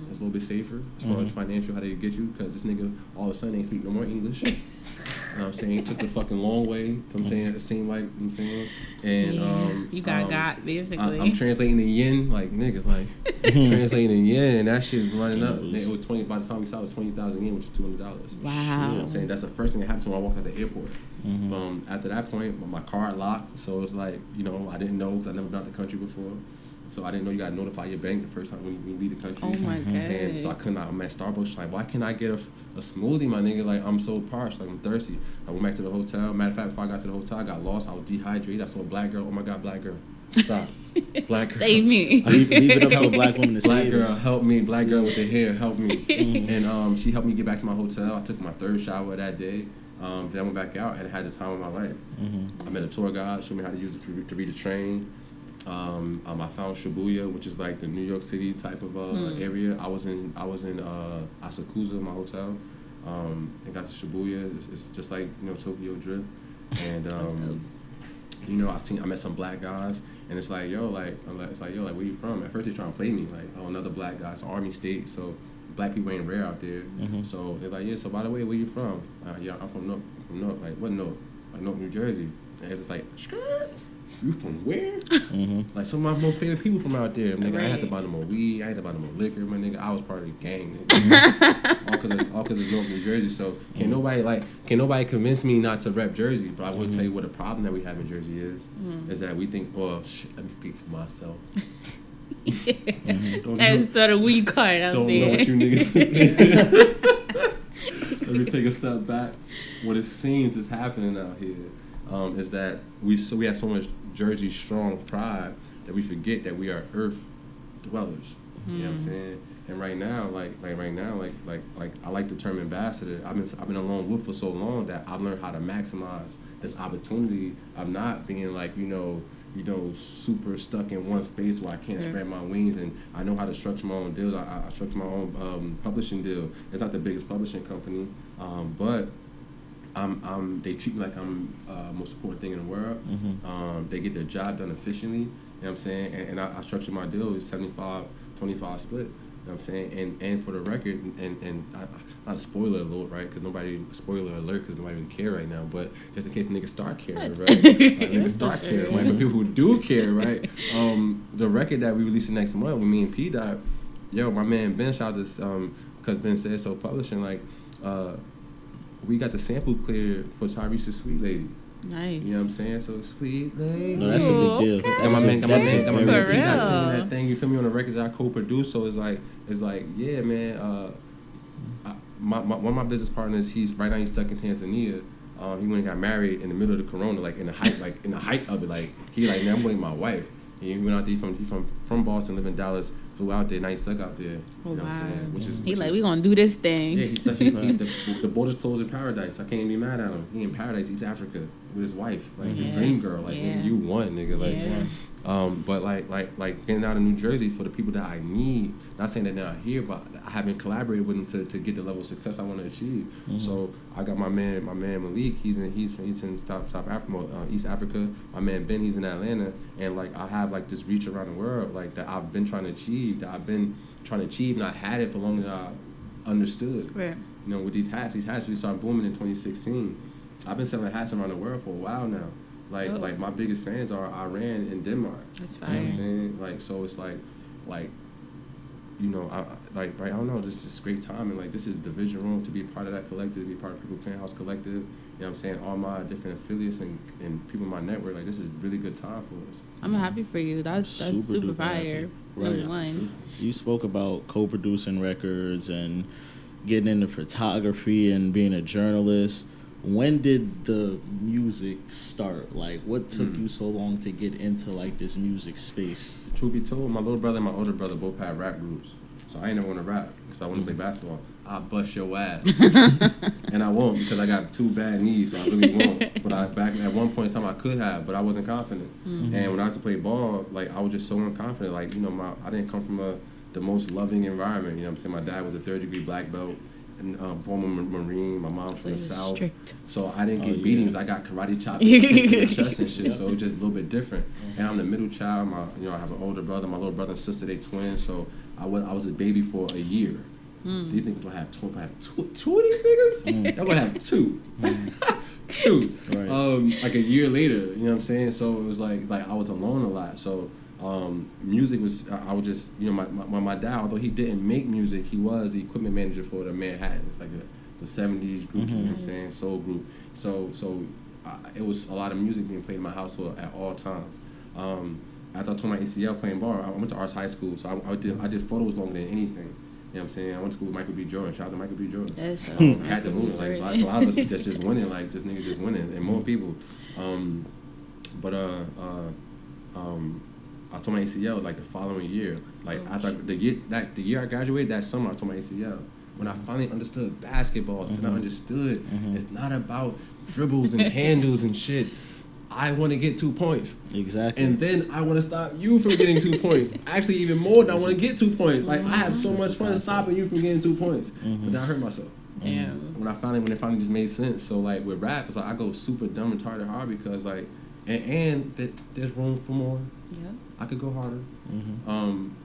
It's a little bit safer as far as financial, how they get you, because this nigga all of a sudden ain't speak no more English. You know what I'm saying? It took the fucking long way. You know what I'm saying? It seemed like, you know what I'm saying? And you got basically. I'm translating the yen, niggas, translating the yen, and that shit's running up. It was by the time we saw it was 20,000 yen, which is $200. Wow. You know what I'm saying? That's the first thing that happened when I walked out the airport. After that point, my car locked, so it was I didn't know because I'd never been out the country before. So I didn't know you got to notify your bank the first time when you leave the country. Oh my God. And so I'm at Starbucks, why can't I get a smoothie, my nigga? I'm so parched, I'm thirsty. I went back to the hotel. Matter of fact, before I got to the hotel, I got lost. I was dehydrated. I saw a black girl. Oh my God, black girl. Stop. Black girl. Save me. Leave it up to a black woman to black save girl, us. help me. Black girl with the hair, help me. And she helped me get back to my hotel. I took my third shower that day. Then I went back out and had the time of my life. I met a tour guide, showed me how to use it to read the train. I found Shibuya, which is like the New York City type of area. I was in Asakusa, my hotel, and got to Shibuya. It's just like Tokyo Drift, and I met some black guys, and it's like yo, like where you from? At first they trying to play me like, oh, another black guy. It's Army State, so black people ain't rare out there. So they're like, yeah. So by the way, where you from? Yeah, I'm from North. Like what North? Like North New Jersey. And it's like, you from where? Like some of my most favorite people from out there. Nigga, I had to buy them more weed. I had to buy them more liquor. My nigga, I was part of the gang. Nigga. all because of North New Jersey. So can't nobody convince me not to rep Jersey. But I will tell you what a problem that we have in Jersey is that we think, well, let me speak for myself. Started throw the weed card out don't there. Don't know what you niggas. Let me take a step back. What it seems is happening out here is that we have so much Jersey strong pride that we forget that we are earth dwellers. You know what I'm saying? And right now, like I like the term ambassador. I've been a lone wolf for so long that I've learned how to maximize this opportunity of not being like super stuck in one space where I can't spread my wings, and I know how to structure my own deals. I structure my own publishing deal. It's not the biggest publishing company, but they treat me like I'm most important thing in the world. They get their job done efficiently. You know what I'm saying? And I structure my deal is 75-25 split. You know what I'm saying? And for the record, and not a spoiler alert, right? Because nobody even care right now. But just in case niggas start caring, right? Niggas start caring, right? For people who do care, right? The record that we releasing next month with me and P Dot, my man Ben, shout out to because Ben said so publishing, like we got the sample cleared for Tyrese's Sweet Lady. Nice. You know what I'm saying? So Sweet Lady. No, that's a big deal. Okay. And my man P Dot For singing real. that thing. You feel me, on the record that I co-produced. So it's like yeah, man. One of my business partners, he's stuck in Tanzania. He went and got married in the middle of the corona, like in the height of it. Like he man, I'm with my wife. And he went out there. He from Boston, live in Dallas, flew out there. Now he's stuck out there. You know what I'm saying? We gonna do this thing. Yeah, the borders closed in paradise. I can't even be mad at him. He in paradise, East Africa, with his wife, like the dream girl. Like nigga, you won, nigga. Like, but like getting out of New Jersey for the people that I need. Not saying that they're not here, but I haven't collaborated with them to get the level of success I want to achieve. So I got my man Malik. He's in South Africa, East Africa. My man Ben, he's in Atlanta, and like I have like this reach around the world, like that I've been trying to achieve. And I had it for longer than I understood. Right. With these hats we started booming in 2016. I've been selling hats around the world for a while now. Like my biggest fans are Iran and Denmark. That's fine. You know what I'm saying? Like, so it's like I don't know, this is great time, and like this is the Vision Room, to be a part of that collective, to be part of People Penthouse Collective. You know what I'm saying? All my different affiliates and people in my network, like this is a really good time for us. I'm happy for you. That's super fire. Right. You spoke about co-producing records and getting into photography and being a journalist. When did the music start? Like, what took you so long to get into like this music space? Truth be told, my little brother and my older brother both had rap groups, so I ain't never want to rap because I want to play basketball. I'll bust your ass, and I won't because I got 2 bad knees, so I really won't. But back at one point in time I could have, but I wasn't confident. And when I had to play ball, like I was just so unconfident. Like I didn't come from the most loving environment. You know what I'm saying? My dad was a 3rd-degree black belt. And former Marine, my mom's from the South, so I didn't get beatings. I got karate chopped in the chest and shit, so it was just a little bit different. And I'm the middle child. I have an older brother. My little brother and sister, they twins, so I was a baby for a year. These niggas don't have two of these niggas. They're gonna have 2, 2. Right. Like a year later, you know what I'm saying? So it was like I was alone a lot. So. Music was, I would just, my dad, although he didn't make music, he was the equipment manager for the Manhattan. It's like the 70s group, you know what I'm saying, soul group. So it was a lot of music being played in my household at all times. After I tore my ACL playing ball, I went to Arts High School, so I did photos longer than anything. You know what I'm saying? I went to school with Michael B. Jordan. Shout out to Michael B. Jordan. Had the moves. Like, so a lot of us just winning, like, just niggas just winning, and more people. I tore my ACL like the following year. Like I thought the year I graduated, that summer I tore my ACL. when I finally understood basketball, and I understood it's not about dribbles and handles and shit. I want to get 2 points. Exactly. And then I want to stop you from getting 2 points. Actually, even more than I want to get 2 points. Like, I have so much fun stopping you from getting 2 points. But then I hurt myself. Damn. When it finally just made sense. So, like, with rap, it's like I go super dumb, retarded hard because, like, and there's room for more. Yeah. I could go harder.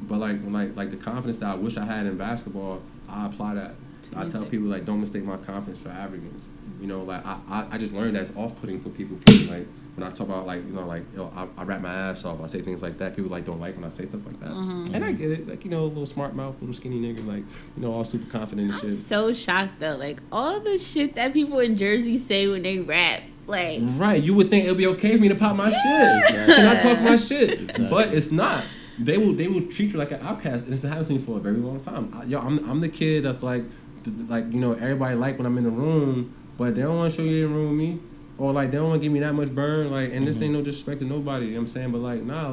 But, like the confidence that I wish I had in basketball, I apply that. I tell people, like, don't mistake my confidence for arrogance. You know, like, I just learned that's off-putting for people. Like, when I talk about, like, you know, like, yo, I rap my ass off, I say things like that, people, like, don't like when I say stuff like that. And I get it. Like, you know, a little smart mouth, little skinny nigga, like, you know, all super confident and shit. I'm so shocked, though. Like, all the shit that people in Jersey say when they rap, like... Right. You would think it would be okay for me to pop my shit. And I talk my shit. But it's not. They will treat you like an outcast. It's been happening to me for a very long time. I'm the kid that's, like, you know, everybody like when I'm in the room, but they don't want to show you in the room with me. Or, like, they don't want to give me that much burn, like, and this ain't no disrespect to nobody, you know what I'm saying? But, like, nah,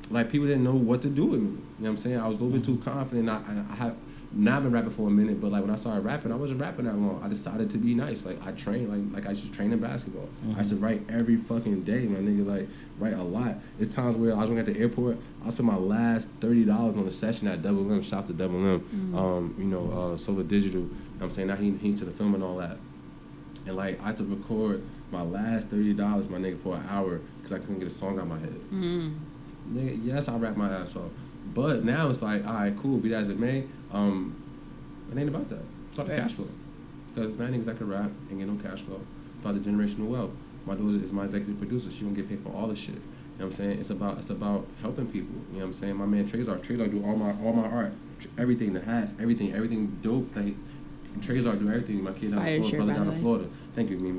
like people didn't know what to do with me, you know what I'm saying? I was a little bit too confident. Now I've been rapping for a minute, but, like, when I started rapping, I wasn't rapping that long. I decided to be nice. Like, I trained, like I used to train in basketball. I used to write every fucking day, my nigga, like, write a lot. It's times where I was working at the airport, I spent my last $30 on a session at Double M. Shouts to Double M. You know, Solar Digital, you know what I'm saying? Now he's to the film and all that. And, like, I had to record my last $30, my nigga, for an hour because I couldn't get a song out of my head. Nigga, yes, I rap my ass off. But now it's like, all right, cool, be that as it may. It ain't about that. It's about the cash flow. Because mad niggas that can rap ain't get no cash flow. It's about the generational wealth. My daughter is my executive producer. She won't get paid for all the shit. You know what I'm saying? It's about helping people. You know what I'm saying? My man Trezor do all my art, everything, the hats, everything dope. Like, Trezor do everything. My kid down in Florida, brother down in Florida. Thank you, me.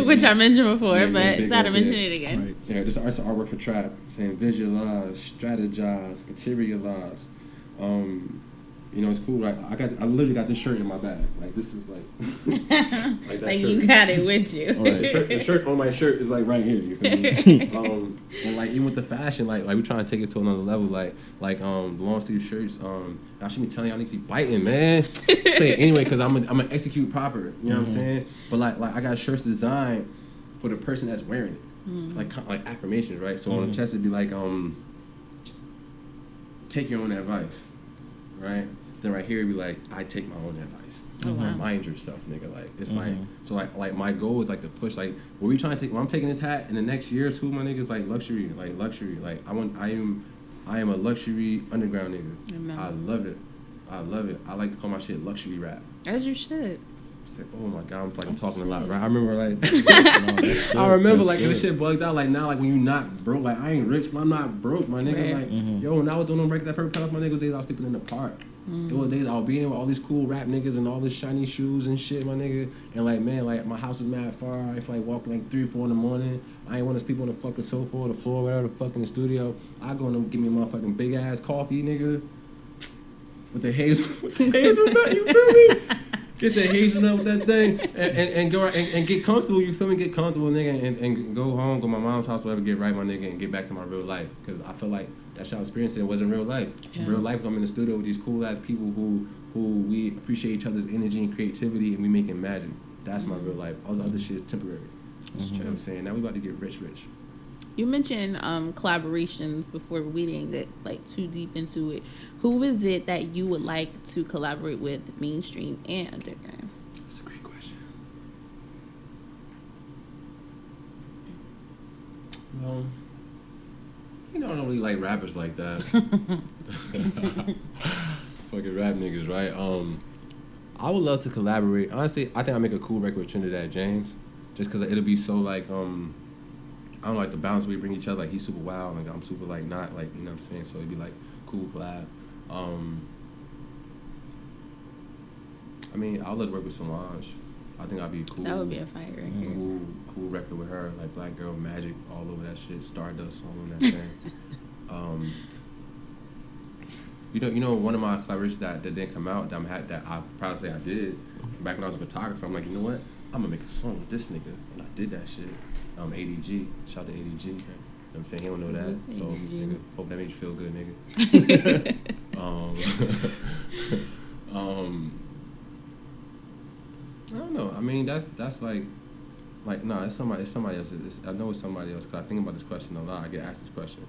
Which I mentioned before, but glad to mention it again. Right. Yeah, this is artwork for trap, saying visualize, strategize, materialize. You know, it's cool. Right? I literally got this shirt in my bag. Like, this is like like that like shirt. You got it with you. Right. The shirt on my shirt is like right here. You feel me? And like even with the fashion, like we trying to take it to another level. Like long sleeve shirts. I should be telling y'all, I need to be biting, man. Say it anyway, because I'm gonna execute proper. You know what I'm saying? But like I got shirts designed for the person that's wearing it. Like affirmations, right? So on the chest it'd be like take your own advice, right? Then right here it'd be like, I take my own advice. Mind yourself, nigga. Like it's like so like my goal is like to push like what we trying to take. When I'm taking this hat in the next year or two, my niggas like luxury. Like I am a luxury underground nigga. Amen. I love it. I like to call my shit luxury rap. As you should. It's like, oh my god, I'm talking a lot, right? I remember like I remember like this shit bugged out. Like now, like when you not broke, like I ain't rich, but I'm not broke, my nigga. Right. Like yo, when I was doing them records at Purple Palace, my nigga, days I was sleeping in the park. It was days I was being with all these cool rap niggas and all this shiny shoes and shit, my nigga. And like man, like my house is mad far. I feel like walking like 3 or 4 in the morning. I ain't want to sleep on the fucking sofa or the floor, whatever the fuck in the studio. I go and give me a motherfucking big ass coffee, nigga, with the hazelnut. You feel me? Get the hazelnut with that thing and go and get comfortable. You feel me? Get comfortable, nigga, and go home, go to my mom's house, whatever, get right, my nigga, and get back to my real life. Because I feel like that shit I experienced it wasn't real life. Yeah. Real life is I'm in the studio with these cool ass people who we appreciate each other's energy and creativity, and we making magic. That's my real life. All the other shit is temporary. You know what I'm saying? Now we about to get rich. You mentioned collaborations before we didn't get like too deep into it. Who is it that you would like to collaborate with, mainstream and underground? That's a great question. Well, you know, I don't really like rappers like that. Fucking rap niggas, right? I would love to collaborate. Honestly, I think I'll make a cool record with Trinidad James, just because it'll be so like I don't like the balance we bring each other. Like he's super wild, like I'm super like not like, you know what I'm saying. So it'd be like cool collab. I mean, I'd love to work with Solange. I think I'd be cool. That would be a fire record. Cool record with her, like Black Girl Magic, all over that shit, Stardust, all over that thing. You know, one of my collaborations that didn't come out that I proud to say I did. Back when I was a photographer, I'm like, you know what? I'm gonna make a song with this nigga, and I did that shit. ADG, shout out to ADG. You know what I'm saying? He don't know that, so nigga, hope that made you feel good, nigga. mean, that's like no, it's somebody else. I know it's somebody else because I think about this question a lot. I get asked this question.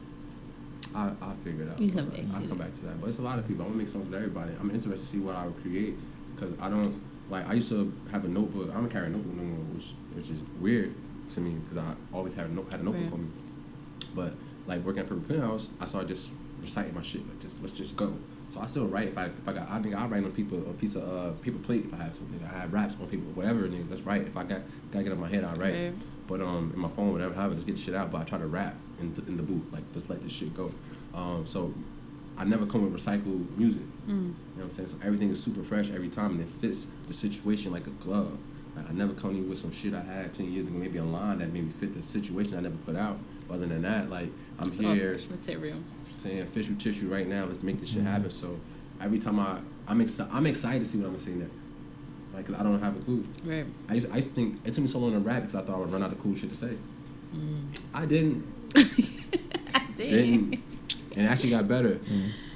I'll figure it out. I'll come back to that. But it's a lot of people. I want to make songs with everybody. I'm interested to see what I would create because I don't like. I used to have a notebook. I don't carry a notebook no more, which is weird to me because I always had a notebook on me. But like working at Purple Penthouse, I started just reciting my shit. Like let's just go. So I still write if I got. I think I write on a piece of paper plate if I have something. I have raps on paper, whatever. Nigga, let's write. If I gotta get in my head, I write. But in my phone, whatever, however, just get the shit out. But I try to rap in the booth, like just let this shit go. So I never come with recycled music. You know what I'm saying? So everything is super fresh every time, and it fits the situation like a glove. Like, I never come to you with some shit I had 10 years ago, maybe a line that maybe fit the situation I never put out. Other than that, like I'm here. Material. Saying official tissue right now. Let's make this shit happen. So every time I'm excited to see what I'm gonna say next. Like, cause I don't have a clue. Right. I used to think it took me so long to rap because I thought I would run out of cool shit to say. I didn't. I didn't. And it actually got better.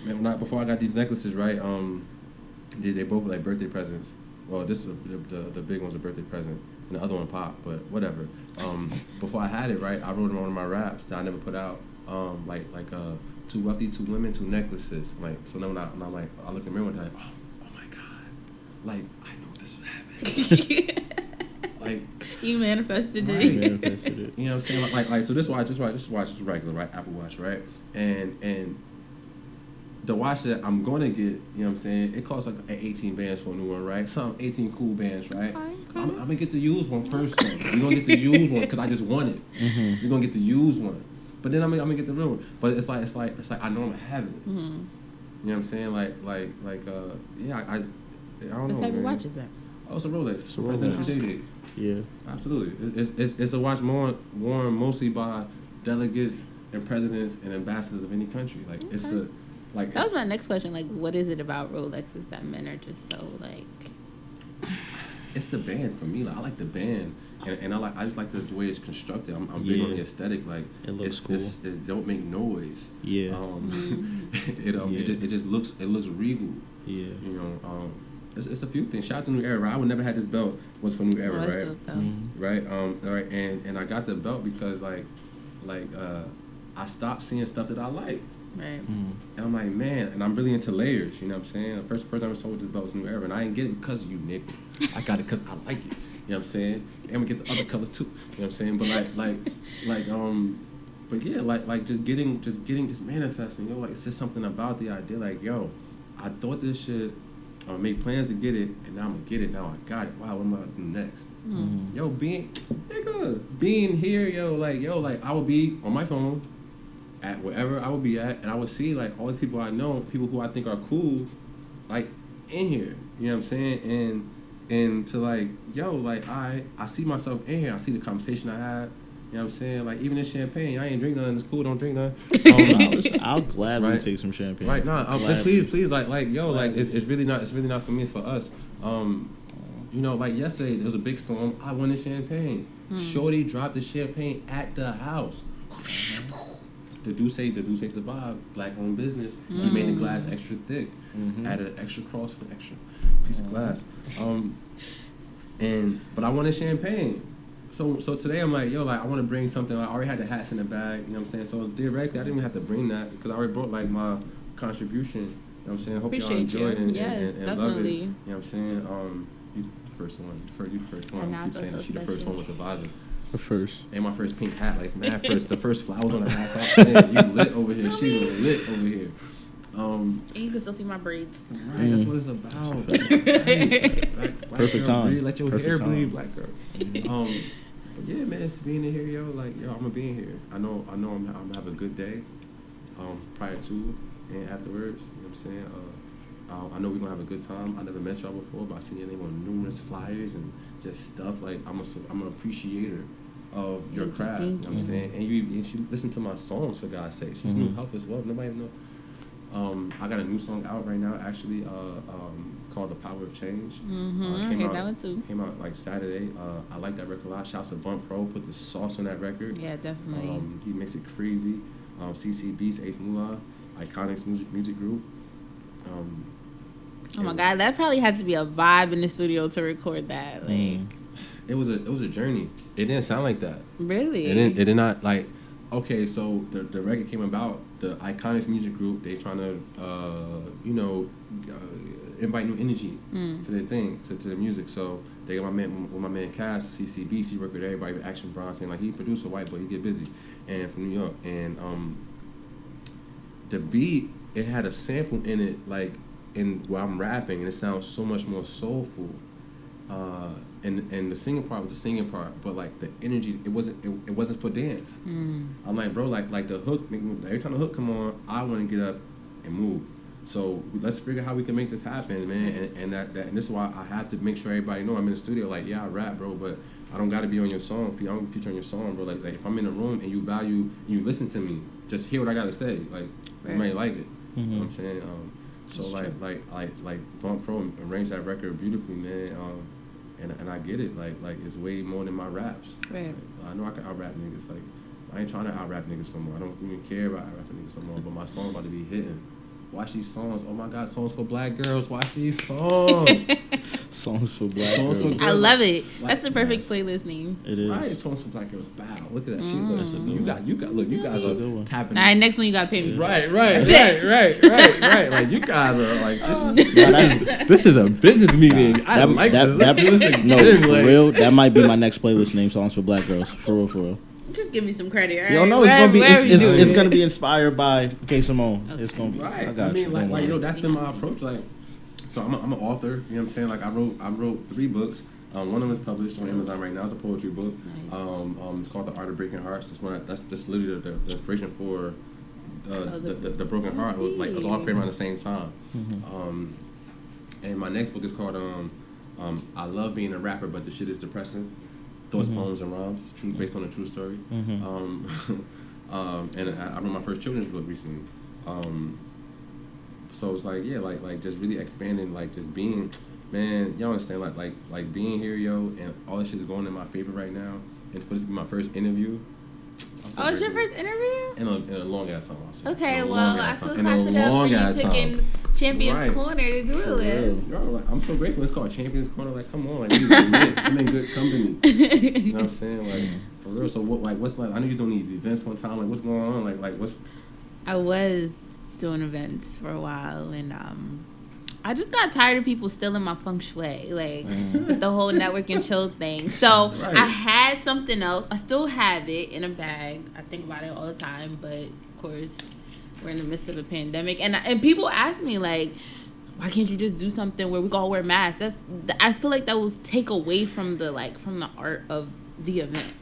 Man, before I got these necklaces, right? They both were like birthday presents. Well, this was the big one's a birthday present, and the other one popped. But whatever. Before I had it, right, I wrote in one of my raps that I never put out. Like 2 wealthy, 2 women, 2 necklaces. Like so now when I'm like I look in the mirror and I'm like, oh my god, like I know this would happen. Like you manifested it. You know what I'm saying? Like so this watch is regular, right? Apple Watch, right? And the watch that I'm gonna get, you know what I'm saying? It costs like 18 bands for a new one, right? Some 18 cool bands, right? Okay. I'm gonna get the used one first, though. You're gonna get the used one because I just want it. You're gonna get the used one. But then I'm gonna get the real one. But it's like I know I'm gonna have it. You know what I'm saying? Yeah, I don't know. What type of watch is that? Oh, it's a Rolex. It's a Rolex. Yeah, absolutely. It's a watch worn mostly by delegates and presidents and ambassadors of any country. Like it's a like. That was my next question. Like, what is it about Rolexes that men are just so like? It's the band for me. Like I like the band, and I just like the way it's constructed. I'm big on the aesthetic. Like it looks cool. It don't make noise. Yeah. It just looks regal. Yeah. You know. It's a few things. Shout out to New Era. Right? I would never had this belt. Was for New Era, right? Right. Right. And I got the belt because I stopped seeing stuff that I like. Right. And I'm like, man, and I'm really into layers. You know what I'm saying? The first person I was told this belt was New Era, and I didn't get it because of you, nigga. I got it because I like it. You know what I'm saying? And we get the other color too. You know what I'm saying? But but yeah, just manifesting. Like it's just something about the idea. Like, yo, I thought this shit. I made plans to get it, and now I'm gonna get it. Now I got it. Wow, what am I gonna do next? Yo, being here, like I would be on my phone at wherever I would be at, and I would see like all these people I know, people who I think are cool, like in here. You know what I'm saying? And to like, yo, like I see myself in here. I see the conversation I had. You know what I'm saying? Like, even this champagne, I ain't drink nothing. It's cool, don't drink nothing. I'll gladly take some champagne. Right, please, like, yo, like, it's really not for me, it's for us. You know, like, yesterday, there was a big storm. I wanted champagne. Shorty dropped the champagne at the house. The Duce survived, black-owned business. He made the glass extra thick. Added an extra cross for an extra piece of glass. But I wanted champagne. So today I'm like, yo, like I want to bring something. I already had the hats in the bag, you know what I'm saying? So theoretically, I didn't even have to bring that because I already brought like my contribution. You know what I'm saying? Hope y'all enjoyed it and love it. You know what I'm saying? You the first one. You the first one. I keep saying that. She the first one with the visor. The first. And my first pink hat, like mad first. The first flowers on the hat. So man, you lit over here. She was lit over here. And you can still see my braids. Right, that's what it's about. Black perfect girl, time. Breathe, let your perfect hair time. bleed, black girl. But yeah, man, it's being in here, yo. Like, yo, I'm gonna be in here. I know, I'm gonna have a good day. Prior to and afterwards, you know what I'm saying. I know we're gonna have a good time. I never met y'all before, but I seen your name on numerous flyers and just stuff. Like, I'm an appreciator of your craft. You know what I'm saying? And she listened to my songs, for God's sake. She's new health as well. Nobody even know. I got a new song out right now, actually, called The Power of Change. I heard that one too. Came out like Saturday. I like that record a lot. Shouts to Bump Pro, put the sauce on that record. Yeah, definitely. He makes it crazy. CC Beats, Ace Moolah, Iconics music group. Oh my God, that probably had to be a vibe in the studio to record that. Like, it was a journey. It didn't sound like that. Really? It did not like. Okay, so the record came about. The Iconics music group, they trying to invite new energy to their thing, to the music. So they got my man Cass, CCBC work with everybody with Action Bronson. Like he produced a white boy, he get busy, and from New York. And the beat, it had a sample in it, like while I'm rapping, and it sounds so much more soulful. And the singing part was the singing part, but like the energy, it wasn't for dance. I'm like, bro, like the hook, every time the hook come on, I want to get up and move. So let's figure out how we can make this happen, man. And this is why I have to make sure everybody know I'm in the studio. Like, yeah, I rap, bro, but I don't got to be on your song. I don't feature on your song, bro. Like if I'm in the room and you value, and you listen to me, just hear what I gotta say. Like, you might like it. You know what I'm saying? So like Bump Pro arranged that record beautifully, man. And I get it. Like it's way more than my raps. Right. Like, I know I can out rap niggas. Like I ain't trying to out rap niggas no more. I don't even care about out rapping niggas no more. But my song about to be hitting. Watch these songs. Oh my God, songs for black girls. Watch these songs. Songs for black girls. I love it. That's the perfect playlist name. It is. Right, songs for black girls. Bow. Look at that. That's a good one. You guys are tapping. All right, next one you got to pay me. Right. Like you guys are like this is a business meeting. I like this. No, for real. That might be my next playlist name. Songs for black girls. For real. Just give me some credit. All Yo, right? no, it's gonna be inspired by Kayy Simone. Okay. It's gonna be. Right. I got you. Like that's been my approach. Like, so I'm an author. You know what I'm saying? Like I wrote 3 books. One of them is published on Amazon right now. It's a poetry book. Nice. It's called The Art of Breaking Hearts. That's just literally the inspiration for the Broken Heart. It was all created around the same time. And my next book is called I Love Being a Rapper, but the shit is depressing. Thoughts, poems, and rhymes, based on a true story. And I wrote my first children's book recently. So it's like, yeah, like just really expanding, like just being, man, y'all understand, like being here, yo, and all this shit's going in my favor right now. And for this to be my first interview. Oh, it's your first interview? In a long ass time. Okay, well, I feel confident for you taking Champions Corner to do it with. Like, I'm so grateful. It's called Champions Corner. Like, come on, like, I'm in good company. You know what I'm saying? Like, for real. So, what's like? I know you're doing these events one time. Like, what's going on? Like, what's? I was doing events for a while, and I just got tired of people stealing my feng shui, like with the whole network and chill thing. So I had something else. I still have it in a bag. I think about it all the time, but of course, we're in the midst of a pandemic, and people ask me like, why can't you just do something where we all wear masks? I feel like that will take away from the art of the event.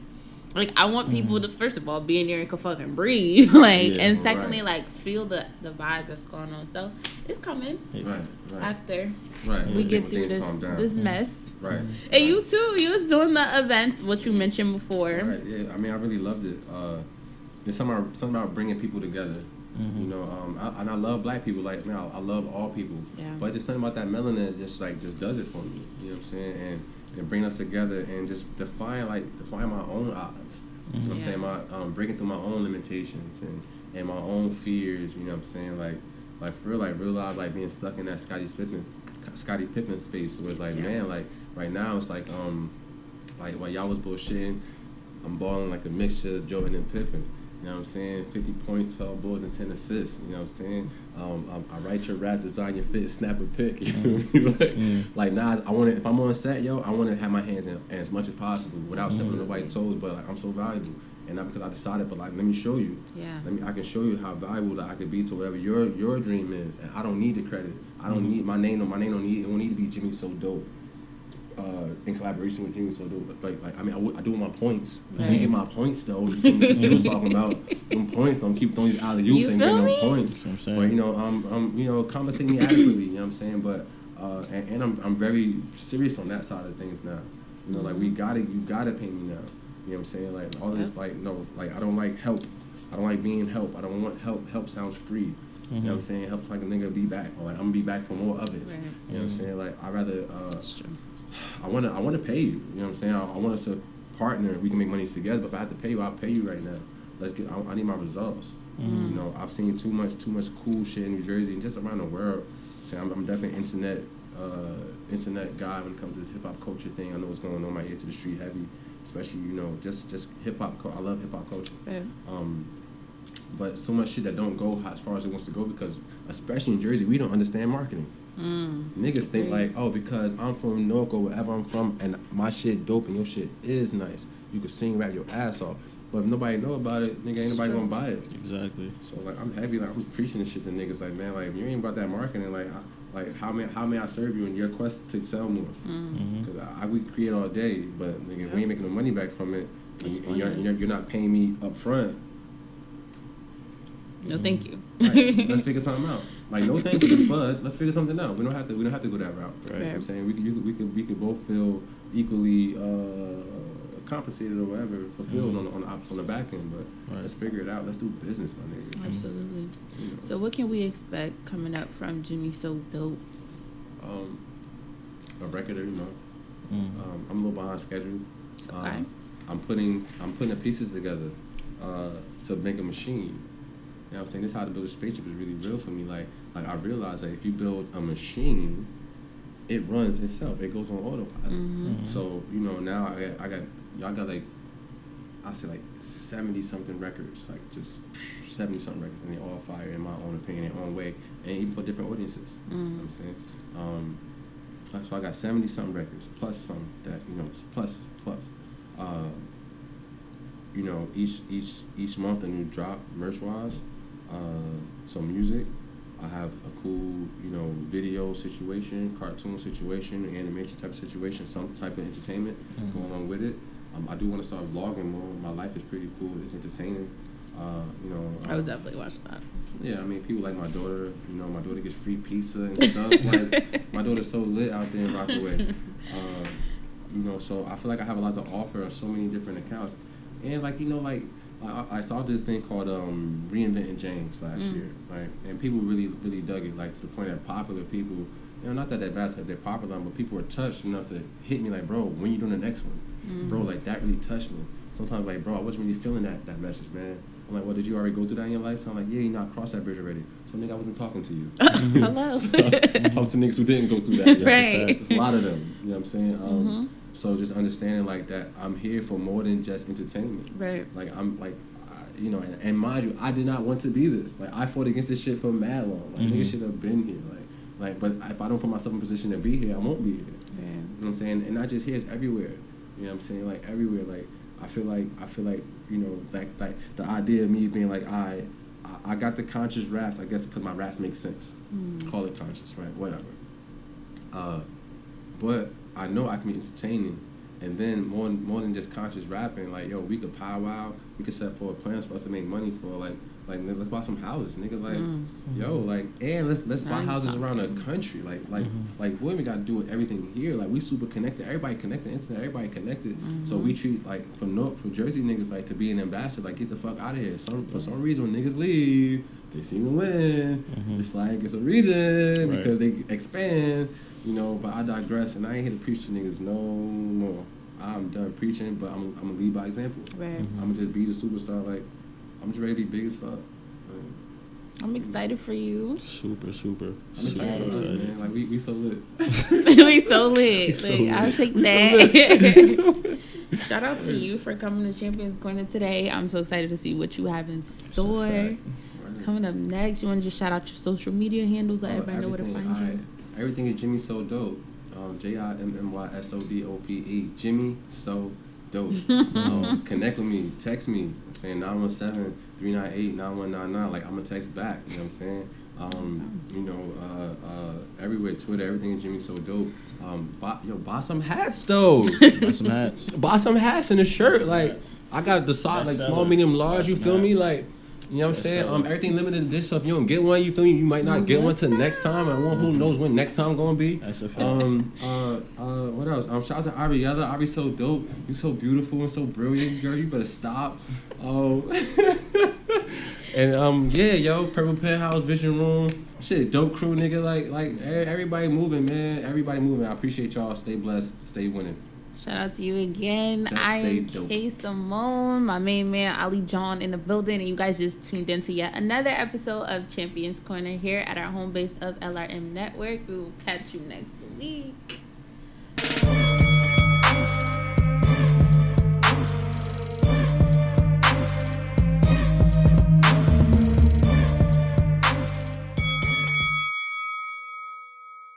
Like, I want people to, first of all, be in there and can fucking breathe. And secondly, feel the vibe that's going on. So, it's coming. After we get through this mess. Right. And you, too. You was doing the events, what you mentioned before. Right, yeah. I mean, I really loved it. There's something about bringing people together. You know, I love black people. Like, man, I love all people. Yeah. But just something about that melanin just does it for me. You know what I'm saying? And bring us together and just define my own odds. You know what I'm saying? Breaking through my own limitations and my own fears. You know what I'm saying? Like for real, real life, like being stuck in that Scottie Pippen space. Where it's like, man, like right now it's like while y'all was bullshitting, I'm balling like a mixture of Jordan and Pippen. You know what I'm saying? 50 points, 12 boards, and 10 assists. You know what I'm saying? I write your rap, design your fit, snap a pic. You know what I mean? Like Nas, if I'm on set, yo, I want to have my hands in as much as possible without stepping on nobody's toes. But like, I'm so valuable, and not because I decided, but like, let me show you. Yeah. I can show you how valuable that I could be to whatever your dream is, and I don't need the credit. I don't need my name. My name don't need to be JimmySoDope. In collaboration with JimmySoDope, like I mean, I do my points. Let me get my points though. You was talking about them points. I'm keep throwing these alley-oops and getting them points. But you know, I'm compensating me adequately. You know what I'm saying? But and I'm very serious on that side of things now. You know, like you gotta pay me now. You know what I'm saying? Like all this, like no, like I don't like help. I don't like being help. I don't want help. Help sounds free. You know what I'm saying? It helps like a nigga be back. Or like I'm gonna be back for more of it. Right. You know what I'm saying? Like I rather. I want to pay you. You know what I'm saying? I want us to partner. We can make money together. But if I have to pay you, I'll pay you right now. I need my results. You know, I've seen too much cool shit in New Jersey and just around the world. So I'm definitely internet internet guy when it comes to this hip hop culture thing. I know what's going on. My ear to the street heavy, especially just hip hop. I love hip hop culture. Right. But so much shit that don't go as far as it wants to go because, especially in Jersey, we don't understand marketing. Niggas think like, oh, because I'm from Newark or wherever I'm from, and my shit dope and your shit is nice. You can sing, rap your ass off. But if nobody know about it, nigga, ain't nobody gonna buy it. Exactly. So like, I'm heavy. Like I'm preaching this shit to niggas. Like, man, like you ain't about that marketing. Like how may I serve you in your quest to sell more? Because we create all day, but nigga, we ain't making no money back from it. And you're not paying me up front. No, thank you. Right, let's figure something out. Like, no thank you, but let's figure something out. We don't have to go that route. Right? You know what I'm saying? We could both feel equally compensated or whatever, fulfilled on the back end. But let's figure it out. Let's do business, my nigga. Absolutely. So what can we expect coming up from JimmySoDope? A record every month. I'm a little behind schedule. Okay. I'm putting the pieces together to make a machine. You know what I'm saying? This how to build a spaceship is really real for me. Like I realized that if you build a machine, it runs itself. It goes on autopilot. So now y'all got like, I say like 70 something records, like just 70 something records, and they all fire in my own opinion, their own way, and even for different audiences. You know what I'm saying? So I got 70 something records plus some that plus. Each month a new drop merch wise. Some music. I have a cool, video situation, cartoon situation, animation type of situation, some type of entertainment going along with it. I do want to start vlogging more. My life is pretty cool. It's entertaining. I would definitely watch that. Yeah, I mean, people like my daughter. My daughter gets free pizza and stuff. Like, my daughter's so lit out there in Rockaway. So I feel like I have a lot to offer on so many different accounts. And I saw this thing called Reinventing James last year, right? And people really, really dug it, like to the point that popular people, not that bad stuff, they're popular, but people were touched enough to hit me like, bro, when you doing the next one? Bro, like that really touched me. Sometimes like, bro, I wasn't really feeling that message, man. I'm like, well, did you already go through that in your lifetime? Like, yeah, you not crossed that bridge already. So nigga, I wasn't talking to you. Hello. Talk to niggas who didn't go through that. Right. There's a lot of them. You know what I'm saying? So just understanding like that I'm here for more than just entertainment. Right. Like I'm like, and mind you, I did not want to be this. Like I fought against this shit for mad long. Like niggas should have been here. Like, but if I don't put myself in position to be here, I won't be here. Yeah. You know what I'm saying? And not just here, it's everywhere. You know what I'm saying? Like everywhere. Like I feel like like the idea of me being like I got the conscious raps, I guess, because my raps make sense. Call it conscious, right? Whatever. But I know I can be entertaining, and then more than just conscious rapping. Like, yo, we could powwow, we could set forward plans for us to make money for like let's buy some houses, nigga. Like, yo, like, and let's buy houses around the country. Like, boy, we gotta do everything here. Like, we super connected. Everybody connected. Internet. Everybody connected. So we treat like for Jersey niggas like to be an ambassador. Like, get the fuck out of here. For some reason, when niggas leave, they seem to win. It's like it's a reason because they expand. But I digress, and I ain't here to preach to niggas no more. I'm done preaching, but I'm gonna lead by example. Right. I'm gonna just be the superstar. Like, I'm just ready to be big as fuck. I'm excited for you. Super. I'm excited for us, man. Like, we so lit. We so lit. Like, I'll take that. Shout out to you for coming to Champions Corner today. I'm so excited to see what you have in store. Coming up next, you want to just shout out your social media handles, let everybody know where to find you. Everything is JimmySoDope. JimmySoDope. JimmySoDope. Connect with me. Text me. I'm saying 917-398-9199. Like, I'm gonna text back. You know what I'm saying? Everywhere, Twitter, everything is JimmySoDope. Buy some hats though. Buy some hats and a shirt. Like, I got the size like small, medium, large. You feel me? Like. You know what I'm saying? Everything limited edition. So if you don't get one, you feel me? You might not get one till next time. And who knows when next time gonna be? That's a fact. What else? Shout out to Ariella. Ari so dope. You so beautiful and so brilliant, girl. You better stop. And yeah, yo, Purple Penthouse, Vision Room, shit, dope crew, nigga. Like everybody moving, man. Everybody moving. I appreciate y'all. Stay blessed. Stay winning. Shout out to you again. I am Kayy Simone, my main man Ali John in the building, and you guys just tuned into yet another episode of Champions Corner here at our home base of LRM Network. We will catch you next week. week.